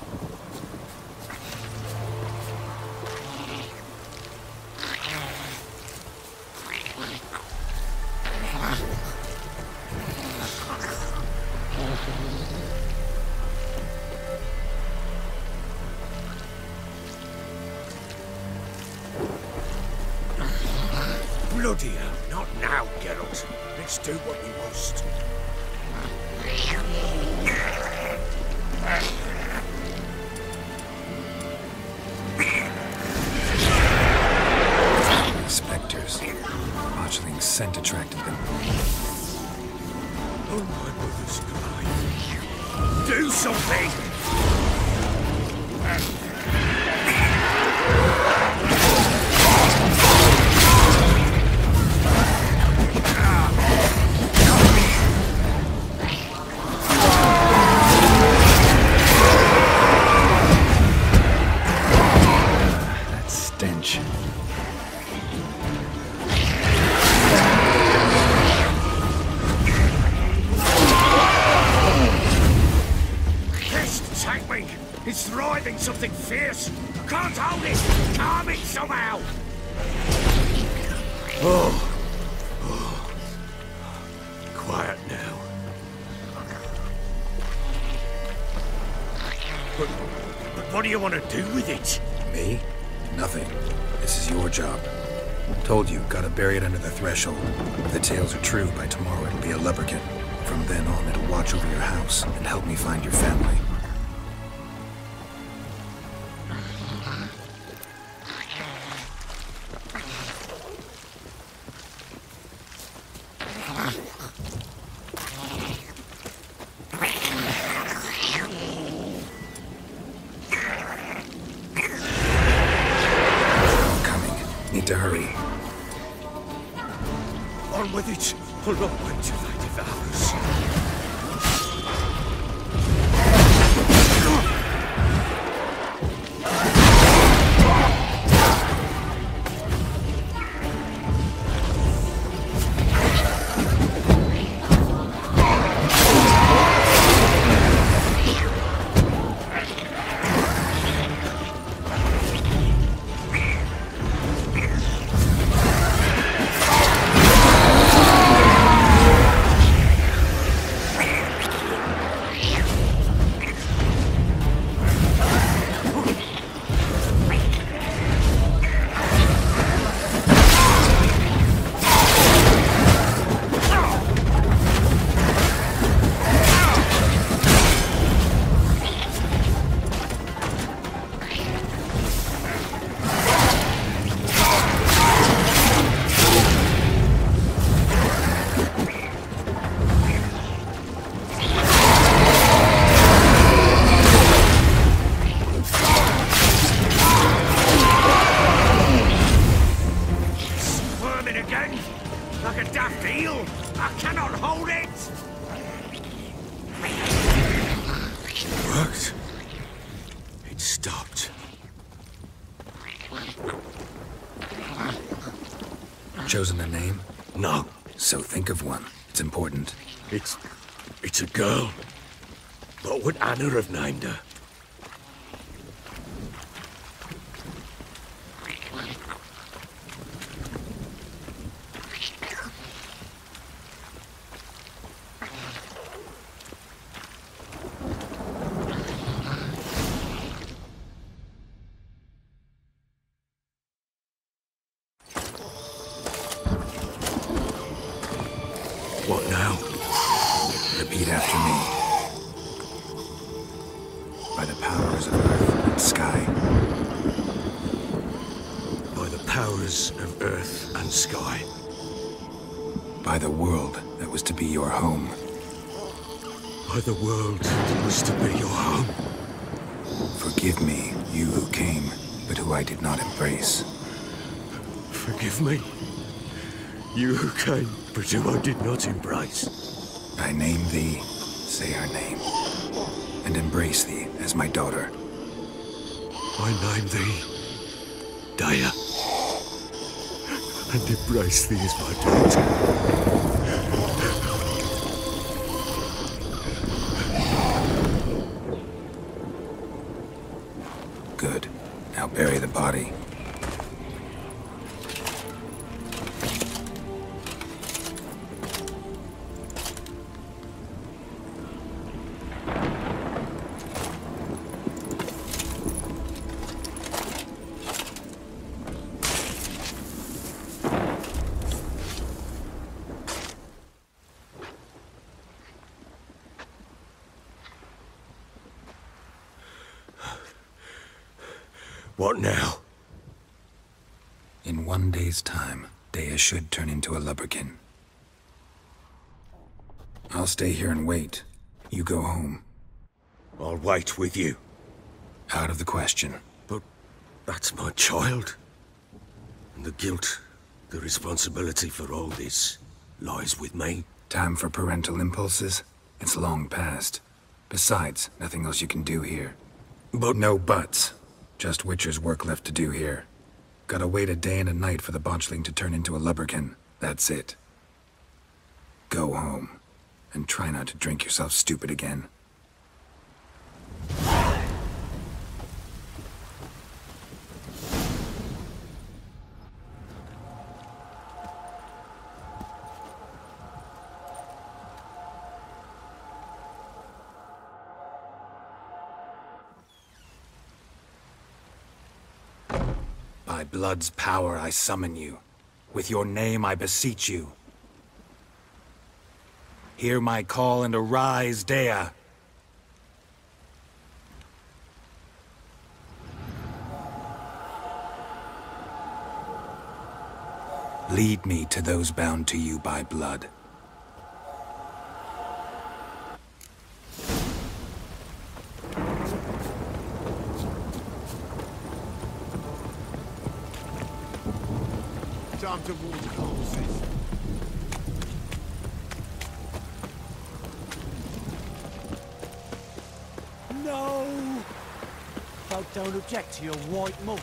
Bloody hell, not now, Geralt. Let's do what we must. Spectres. Botchling's scent attracted them. Oh my mother's God. Do something! It's thriving, something fierce. can't hold it! Calm it somehow! Oh. Quiet now. But what do you want to do with it? Me? Nothing. This is your job. Told you, gotta bury it under the threshold. If the tales are true, by tomorrow it'll be a lubberkin. From then on, it'll watch over your house and help me find your family. I'm coming. Need to hurry. On with it. A long way to Lady Valorous. Like a daft eel! I cannot hold it! It worked. It stopped. Chosen a name? No. So think of one. It's important. It's a girl. What would Anna have named her? What now? Repeat after me. By the powers of earth and sky. By the powers of earth and sky. By the world that was to be your home. By the world that was to be your home. Forgive me, you who came, but who I did not embrace. Forgive me. You who came, but who I did not embrace. I name thee, say her name, and embrace thee as my daughter. I name thee, Daya, and embrace thee as my daughter. Good. Now bury the body. What now? In 1 day's time, Daya should turn into a lubberkin. I'll stay here and wait. You go home. I'll wait with you. Out of the question. But that's my child. And the guilt, the responsibility for all this, lies with me. Time for parental impulses? It's long past. Besides, nothing else you can do here. But no buts. Just Witcher's work left to do here. Gotta wait a day and a night for the botchling to turn into a lubberkin. That's it. Go home. And try not to drink yourself stupid again. By blood's power I summon you. With your name I beseech you. Hear my call and arise, Dea. Lead me to those bound to you by blood. Time to warm the horses. No! Folk don't object to your white mug.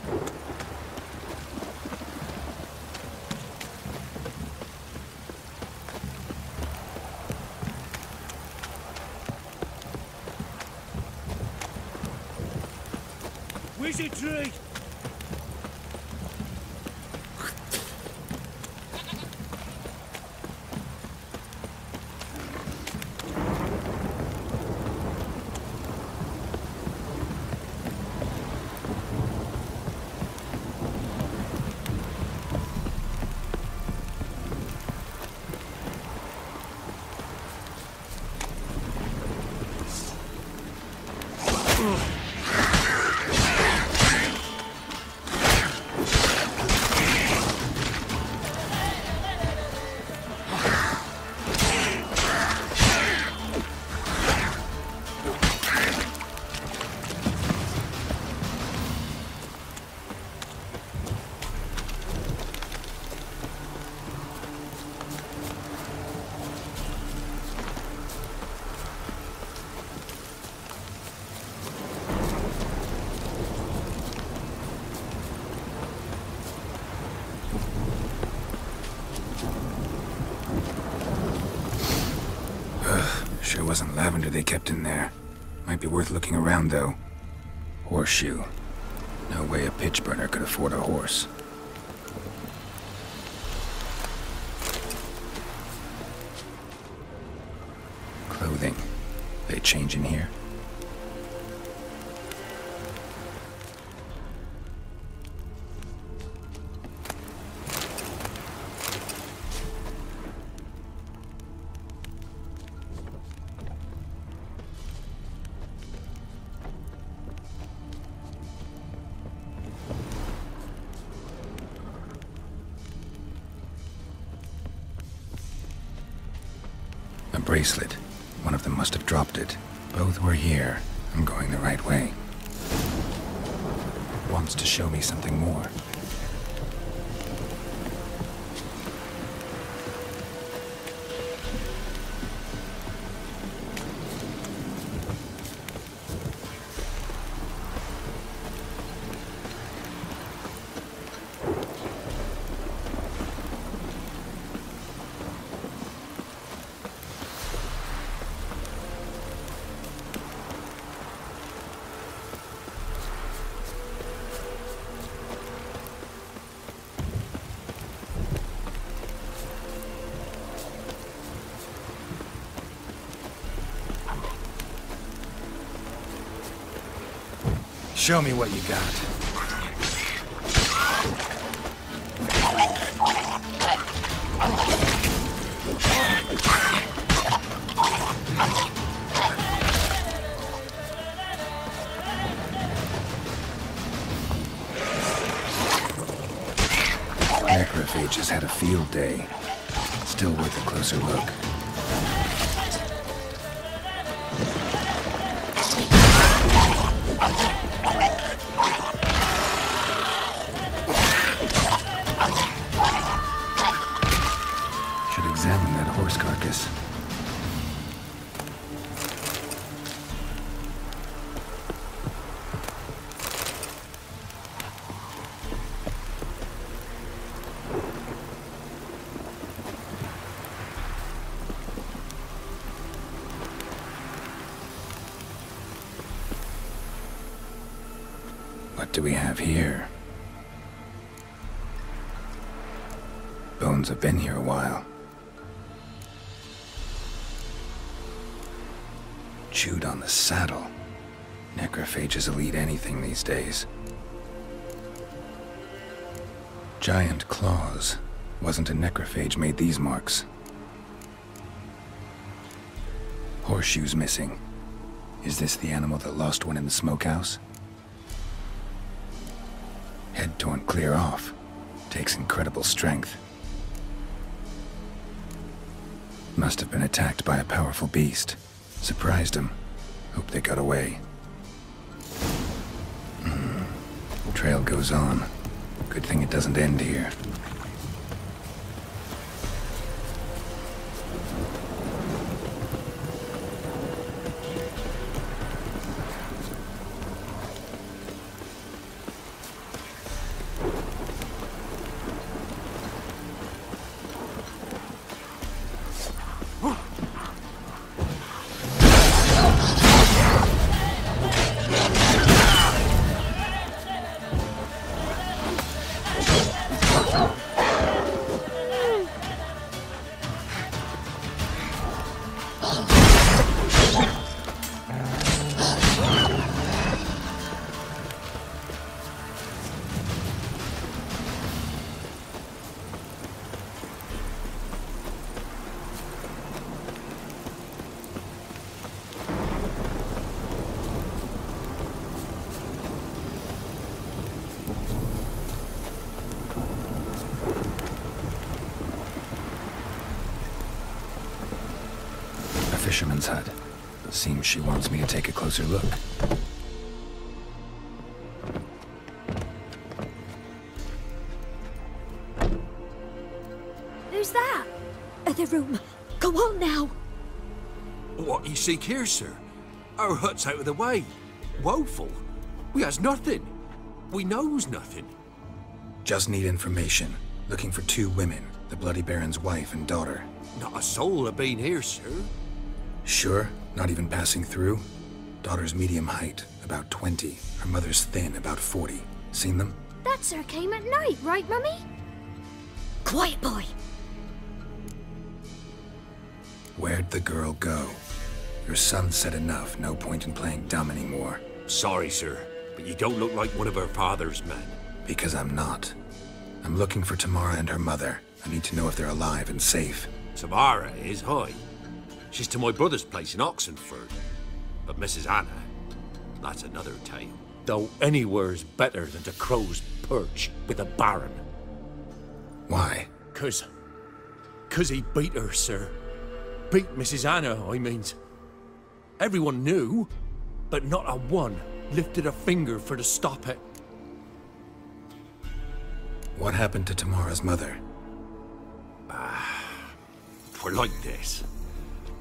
Wizardry! Sure wasn't lavender they kept in there. Might be worth looking around, though. Horseshoe. No way a pitch burner could afford a horse. Clothing. They change in here? A bracelet. One of them must have dropped it. Both were here. I'm going the right way. Wants to show me something more. Show me what you got. Necrophages had a field day. Still worth a closer look. Examine that horse carcass. What do we have here? Bones have been here a while. Chewed on the saddle. Necrophages will eat anything these days. Giant claws. Wasn't a necrophage made these marks. Horseshoes missing. Is this the animal that lost one in the smokehouse? Head torn clear off. Takes incredible strength. Must have been attacked by a powerful beast. Surprised him. Hope they got away. Trail goes on. Good thing it doesn't end here. Fisherman's hut. Seems she wants me to take a closer look. Who's that? Other room. Go on now. What you seek here, sir? Our hut's out of the way. Woeful. We has nothing. We knows nothing. Just need information. Looking for 2 women. The Bloody Baron's wife and daughter. Not a soul have been here, sir. Sure? Not even passing through? Daughter's medium height, about 20. Her mother's thin, about 40. Seen them? That sir came at night, right, Mummy? Quiet, boy. Where'd the girl go? Your son said enough. No point in playing dumb anymore. Sorry, sir, but you don't look like one of her father's men. Because I'm not. I'm looking for Tamara and her mother. I need to know if they're alive and safe. Tamara is, hi. She's to my brother's place in Oxenford. But Mrs. Anna, that's another tale. Though anywhere's better than to Crow's Perch with a baron. Why? Cause he beat her, sir. Beat Mrs. Anna, I means. Everyone knew, but not a one lifted a finger for to stop it. What happened to Tamara's mother? For like this.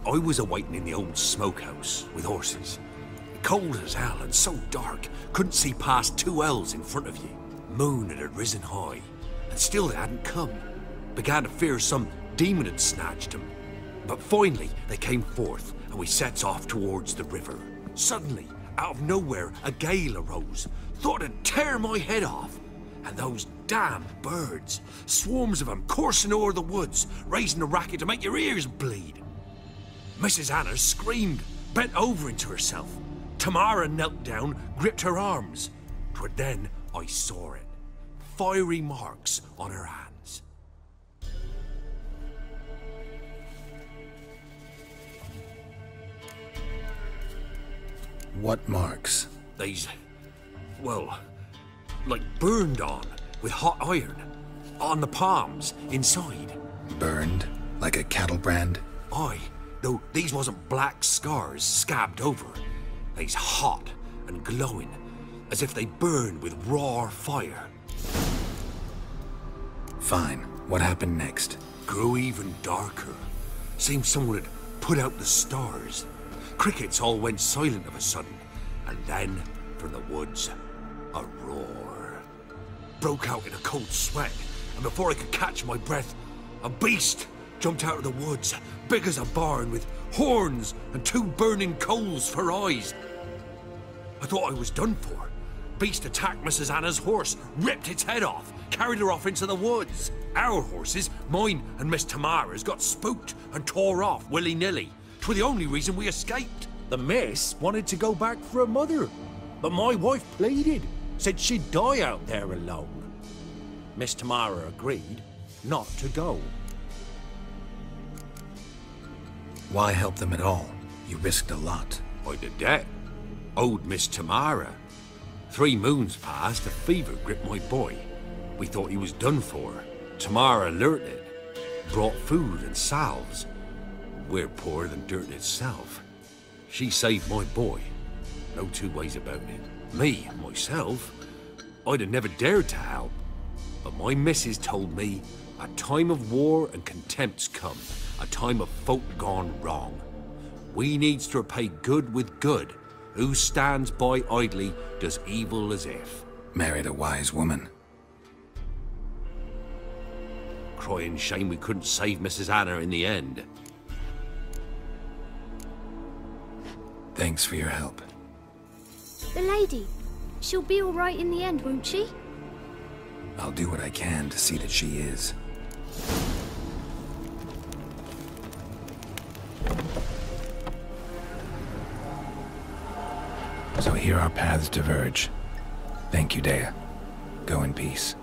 I was awaiting in the old smokehouse with horses. Cold as hell and so dark, couldn't see past 2 ells in front of you. Moon had risen high, and still they hadn't come. Began to fear some demon had snatched them. But finally, they came forth, and we sets off towards the river. Suddenly, out of nowhere, a gale arose. Thought it'd tear my head off. And those damn birds, swarms of them coursing o'er the woods, raising a racket to make your ears bleed. Mrs. Anna screamed, bent over into herself. Tamara knelt down, gripped her arms. 'Twas then I saw it. Fiery marks on her hands. What marks? They's, well, like burned on with hot iron. On the palms, inside. Burned? Like a cattle brand? Aye, though these wasn't black scars scabbed over. They's hot and glowing, as if they burned with raw fire. Fine. What happened next? Grew even darker. Seemed someone had put out the stars. Crickets all went silent of a sudden, and then, from the woods, a roar. Broke out in a cold sweat, and before I could catch my breath, a beast jumped out of the woods, big as a barn, with horns and 2 burning coals for eyes. I thought I was done for. Beast attacked Mrs. Anna's horse, ripped its head off, carried her off into the woods. Our horses, mine and Miss Tamara's, got spooked and tore off willy-nilly. 'Twere the only reason we escaped. The miss wanted to go back for her mother, but my wife pleaded, said she'd die out there alone. Miss Tamara agreed not to go. Why help them at all? You risked a lot. By the debt. Owed Miss Tamara. 3 moons passed, a fever gripped my boy. We thought he was done for. Tamara alerted. Brought food and salves. We're poorer than dirt itself. She saved my boy. No 2 ways about it. Me, myself, I'd have never dared to help. But my missus told me a time of war and contempt's come. A time of folk gone wrong. We needs to repay good with good. Who stands by idly does evil as if. Married a wise woman. Crying shame we couldn't save Mrs. Anna in the end. Thanks for your help. The lady, she'll be all right in the end, won't she? I'll do what I can to see that she is. So here our paths diverge. Thank you, Dea. Go in peace.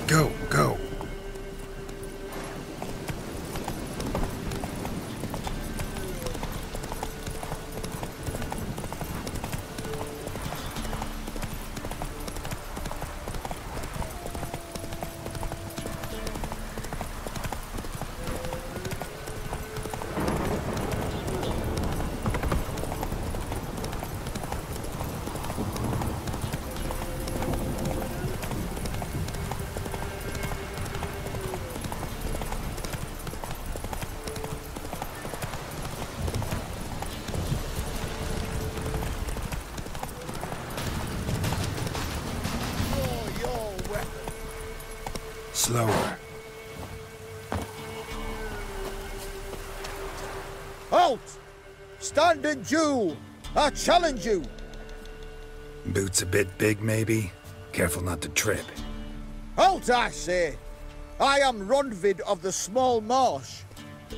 Go, go. Slower. Halt! Stand and Jew! I challenge you! Boots a bit big, maybe? Careful not to trip. Halt, I say! I am Rundvid of the Small Marsh,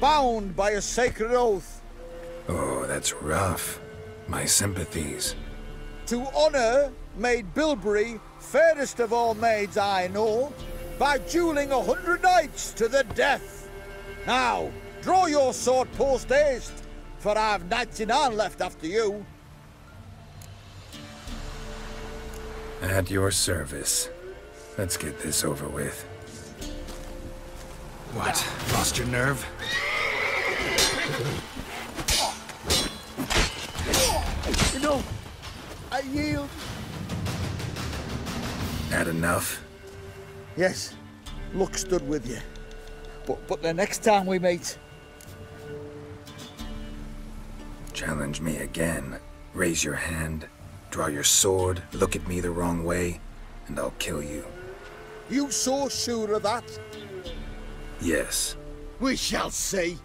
bound by a sacred oath. Oh, that's rough. My sympathies. To honour Maid Bilberry, fairest of all maids I know, by duelling 100 knights to the death. Now, draw your sword post haste, for I've 99 left after you. At your service. Let's get this over with. What? Lost your nerve? You know, I yield. Had enough? Yes, luck stood with you. But the next time we meet... Challenge me again. Raise your hand, draw your sword, look at me the wrong way, and I'll kill you. You so sure of that? Yes. We shall see.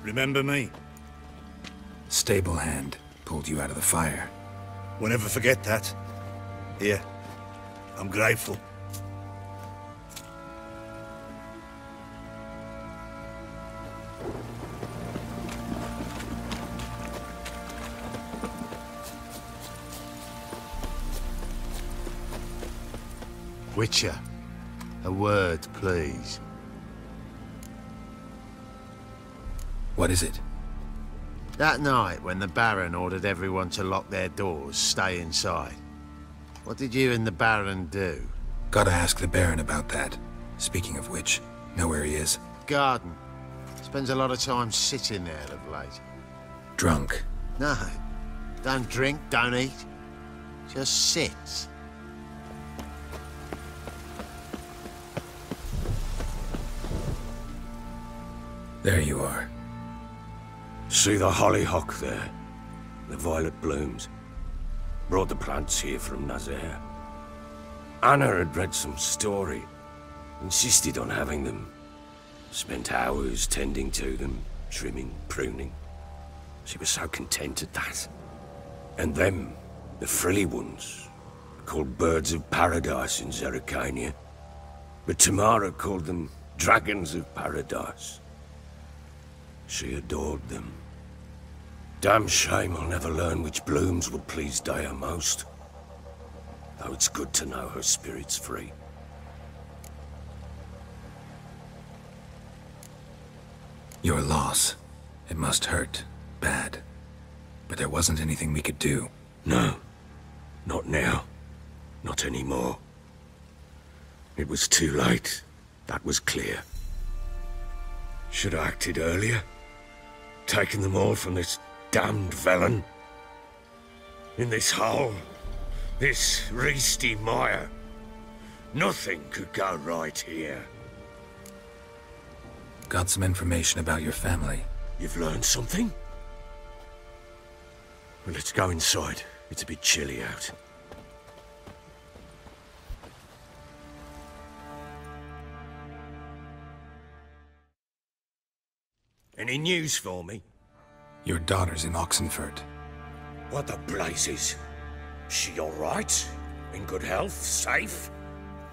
Remember me? Stable hand pulled you out of the fire. We'll never forget that. Here, I'm grateful. Witcher, a word, please. What is it? That night when the Baron ordered everyone to lock their doors, stay inside. What did you and the Baron do? Gotta ask the Baron about that. Speaking of which, know where he is? Garden. Spends a lot of time sitting there of late. Drunk. No. Don't drink, don't eat. Just sits. There you are. See the hollyhock there? The violet blooms. Brought the plants here from Nazaire. Anna had read some story. Insisted on having them. Spent hours tending to them, trimming, pruning. She was so content at that. And them, the frilly ones, called birds of paradise in Zerrikania. But Tamara called them dragons of paradise. She adored them. Damn shame I'll never learn which blooms would please Dea most. Though it's good to know her spirit's free. Your loss. It must hurt. Bad. But there wasn't anything we could do. No. Not now. Not anymore. It was too late. That was clear. Should have acted earlier. Taken them all from this damned Velen. In this hole. This reesty mire. Nothing could go right here. Got some information about your family. You've learned something? Well, let's go inside. It's a bit chilly out. Any news for me? Your daughter's in Oxenfurt. What the blazes? She all right? In good health? Safe?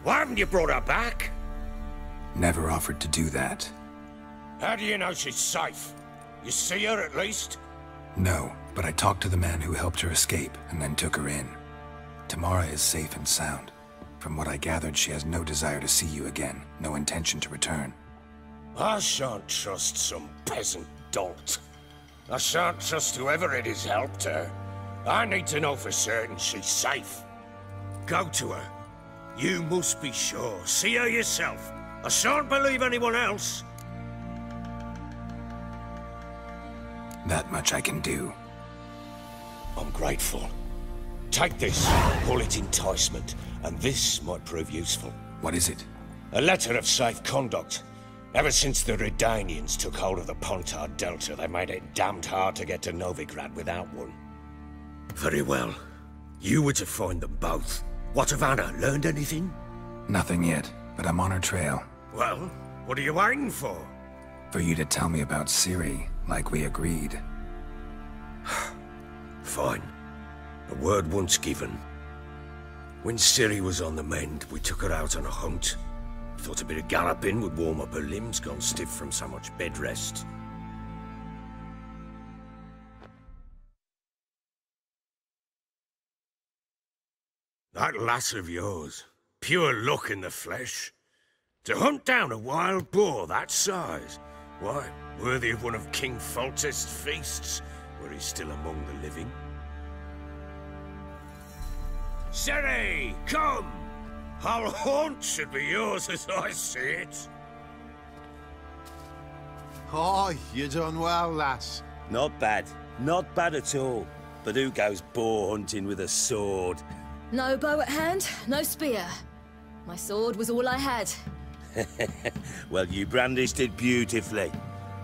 Why haven't you brought her back? Never offered to do that. How do you know she's safe? You see her at least? No, but I talked to the man who helped her escape and then took her in. Tamara is safe and sound. From what I gathered, she has no desire to see you again, no intention to return. I shan't trust some peasant dolt. I shan't trust whoever it is helped her. I need to know for certain she's safe. Go to her. You must be sure. See her yourself. I shan't believe anyone else. That much I can do. I'm grateful. Take this, call it enticement, and this might prove useful. What is it? A letter of safe conduct. Ever since the Redanians took hold of the Pontard Delta, they made it damned hard to get to Novigrad without one. Very well. You were to find them both. What of Anna? Learned anything? Nothing yet, but I'm on her trail. Well, what are you waiting for? For you to tell me about Ciri, like we agreed. Fine. A word once given. When Ciri was on the mend, we took her out on a hunt. Thought a bit of galloping would warm up her limbs, gone stiff from so much bed rest. That lass of yours, pure luck in the flesh. To hunt down a wild boar that size, why, worthy of one of King Foltest's feasts, were he still among the living. Ciri, come! Our haunt should be yours as I see it. Oh, you done well, lass. Not bad. Not bad at all. But who goes boar hunting with a sword? No bow at hand, no spear. My sword was all I had. Well, you brandished it beautifully.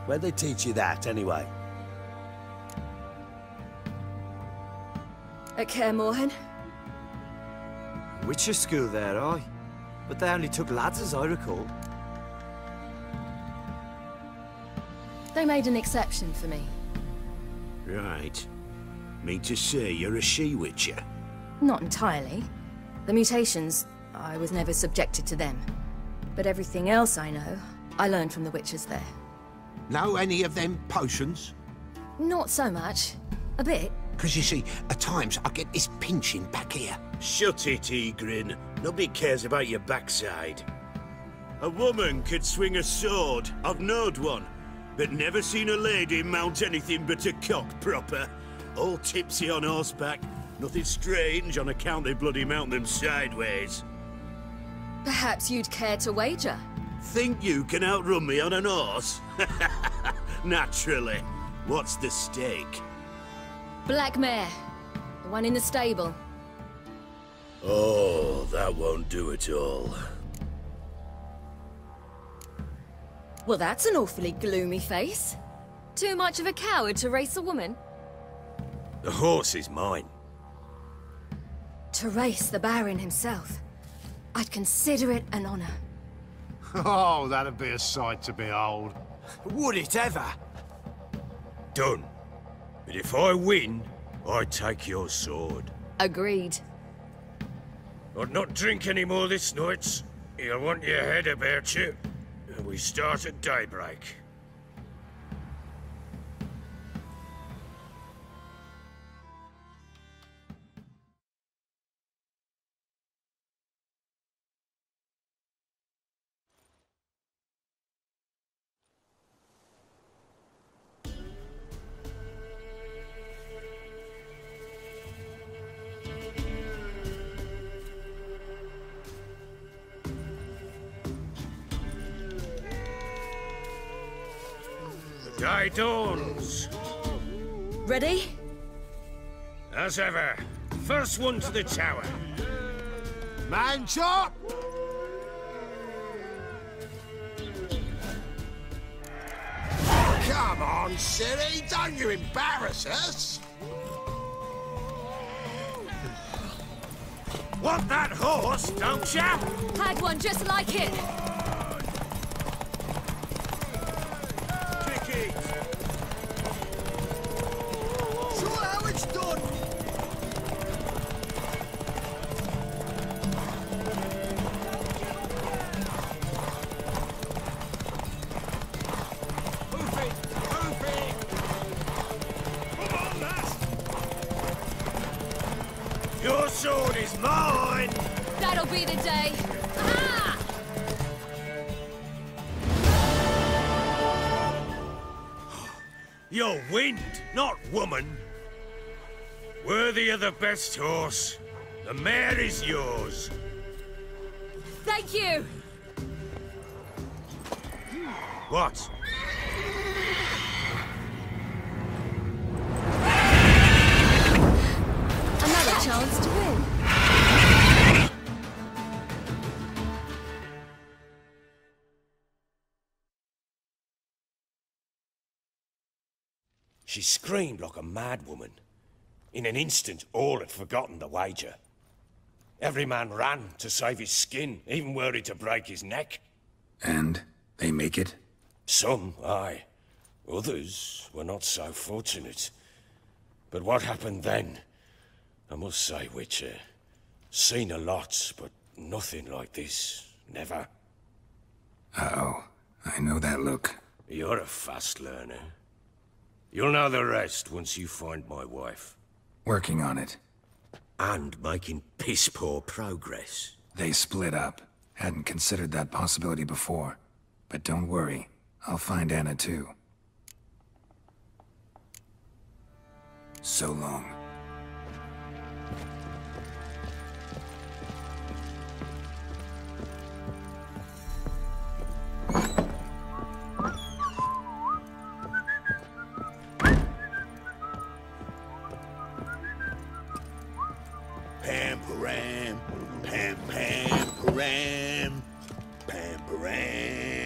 Where'd they teach you that, anyway? At Kaer Morhen. Witcher school there, aye. But they only took lads, as I recall. They made an exception for me. Right. Mean to say you're a she-witcher? Not entirely. The mutations, I was never subjected to them. But everything else I know, I learned from the witches there. Know any of them potions? Not so much. A bit, Because you see, at times I get this pinching back here. Shut it, Egrin. Nobody cares about your backside. A woman could swing a sword. I've knowed one. But never seen a lady mount anything but a cock proper. All tipsy on horseback. Nothing strange on account they bloody mount them sideways. Perhaps you'd care to wager? Think you can outrun me on an horse? Naturally. What's the stake? Black mare. The one in the stable. Oh, that won't do it all. Well, that's an awfully gloomy face. Too much of a coward to race a woman? The horse is mine. To race the Baron himself. I'd consider it an honor. Oh, that'd be a sight to behold. Would it ever? Done. But if I win, I take your sword. Agreed. I'd not drink any more this night. You'll want your head about you. And we start at daybreak. Day dawns. Ready? As ever. First one to the tower. Man chop! Come on, Ciri, don't you embarrass us! Want that horse, don't ya? Had one just like it. Show how it's done! Your sword is mine! That'll be the day. Ah! You're wind, not woman. Worthy of the best horse. The mare is yours. Thank you. What? Another chance to win. She screamed like a mad woman. In an instant, all had forgotten the wager. Every man ran to save his skin, even were he to break his neck. And they make it? Some, aye. Others were not so fortunate. But what happened then? I must say, Witcher, seen a lot, but nothing like this. Never. Uh-oh. I know that look. You're a fast learner. You'll know the rest once you find my wife. Working on it. And making piss-poor progress. They split up. Hadn't considered that possibility before. But don't worry. I'll find Anna too. So long. Pam-param, pam-pam-param, pam-param.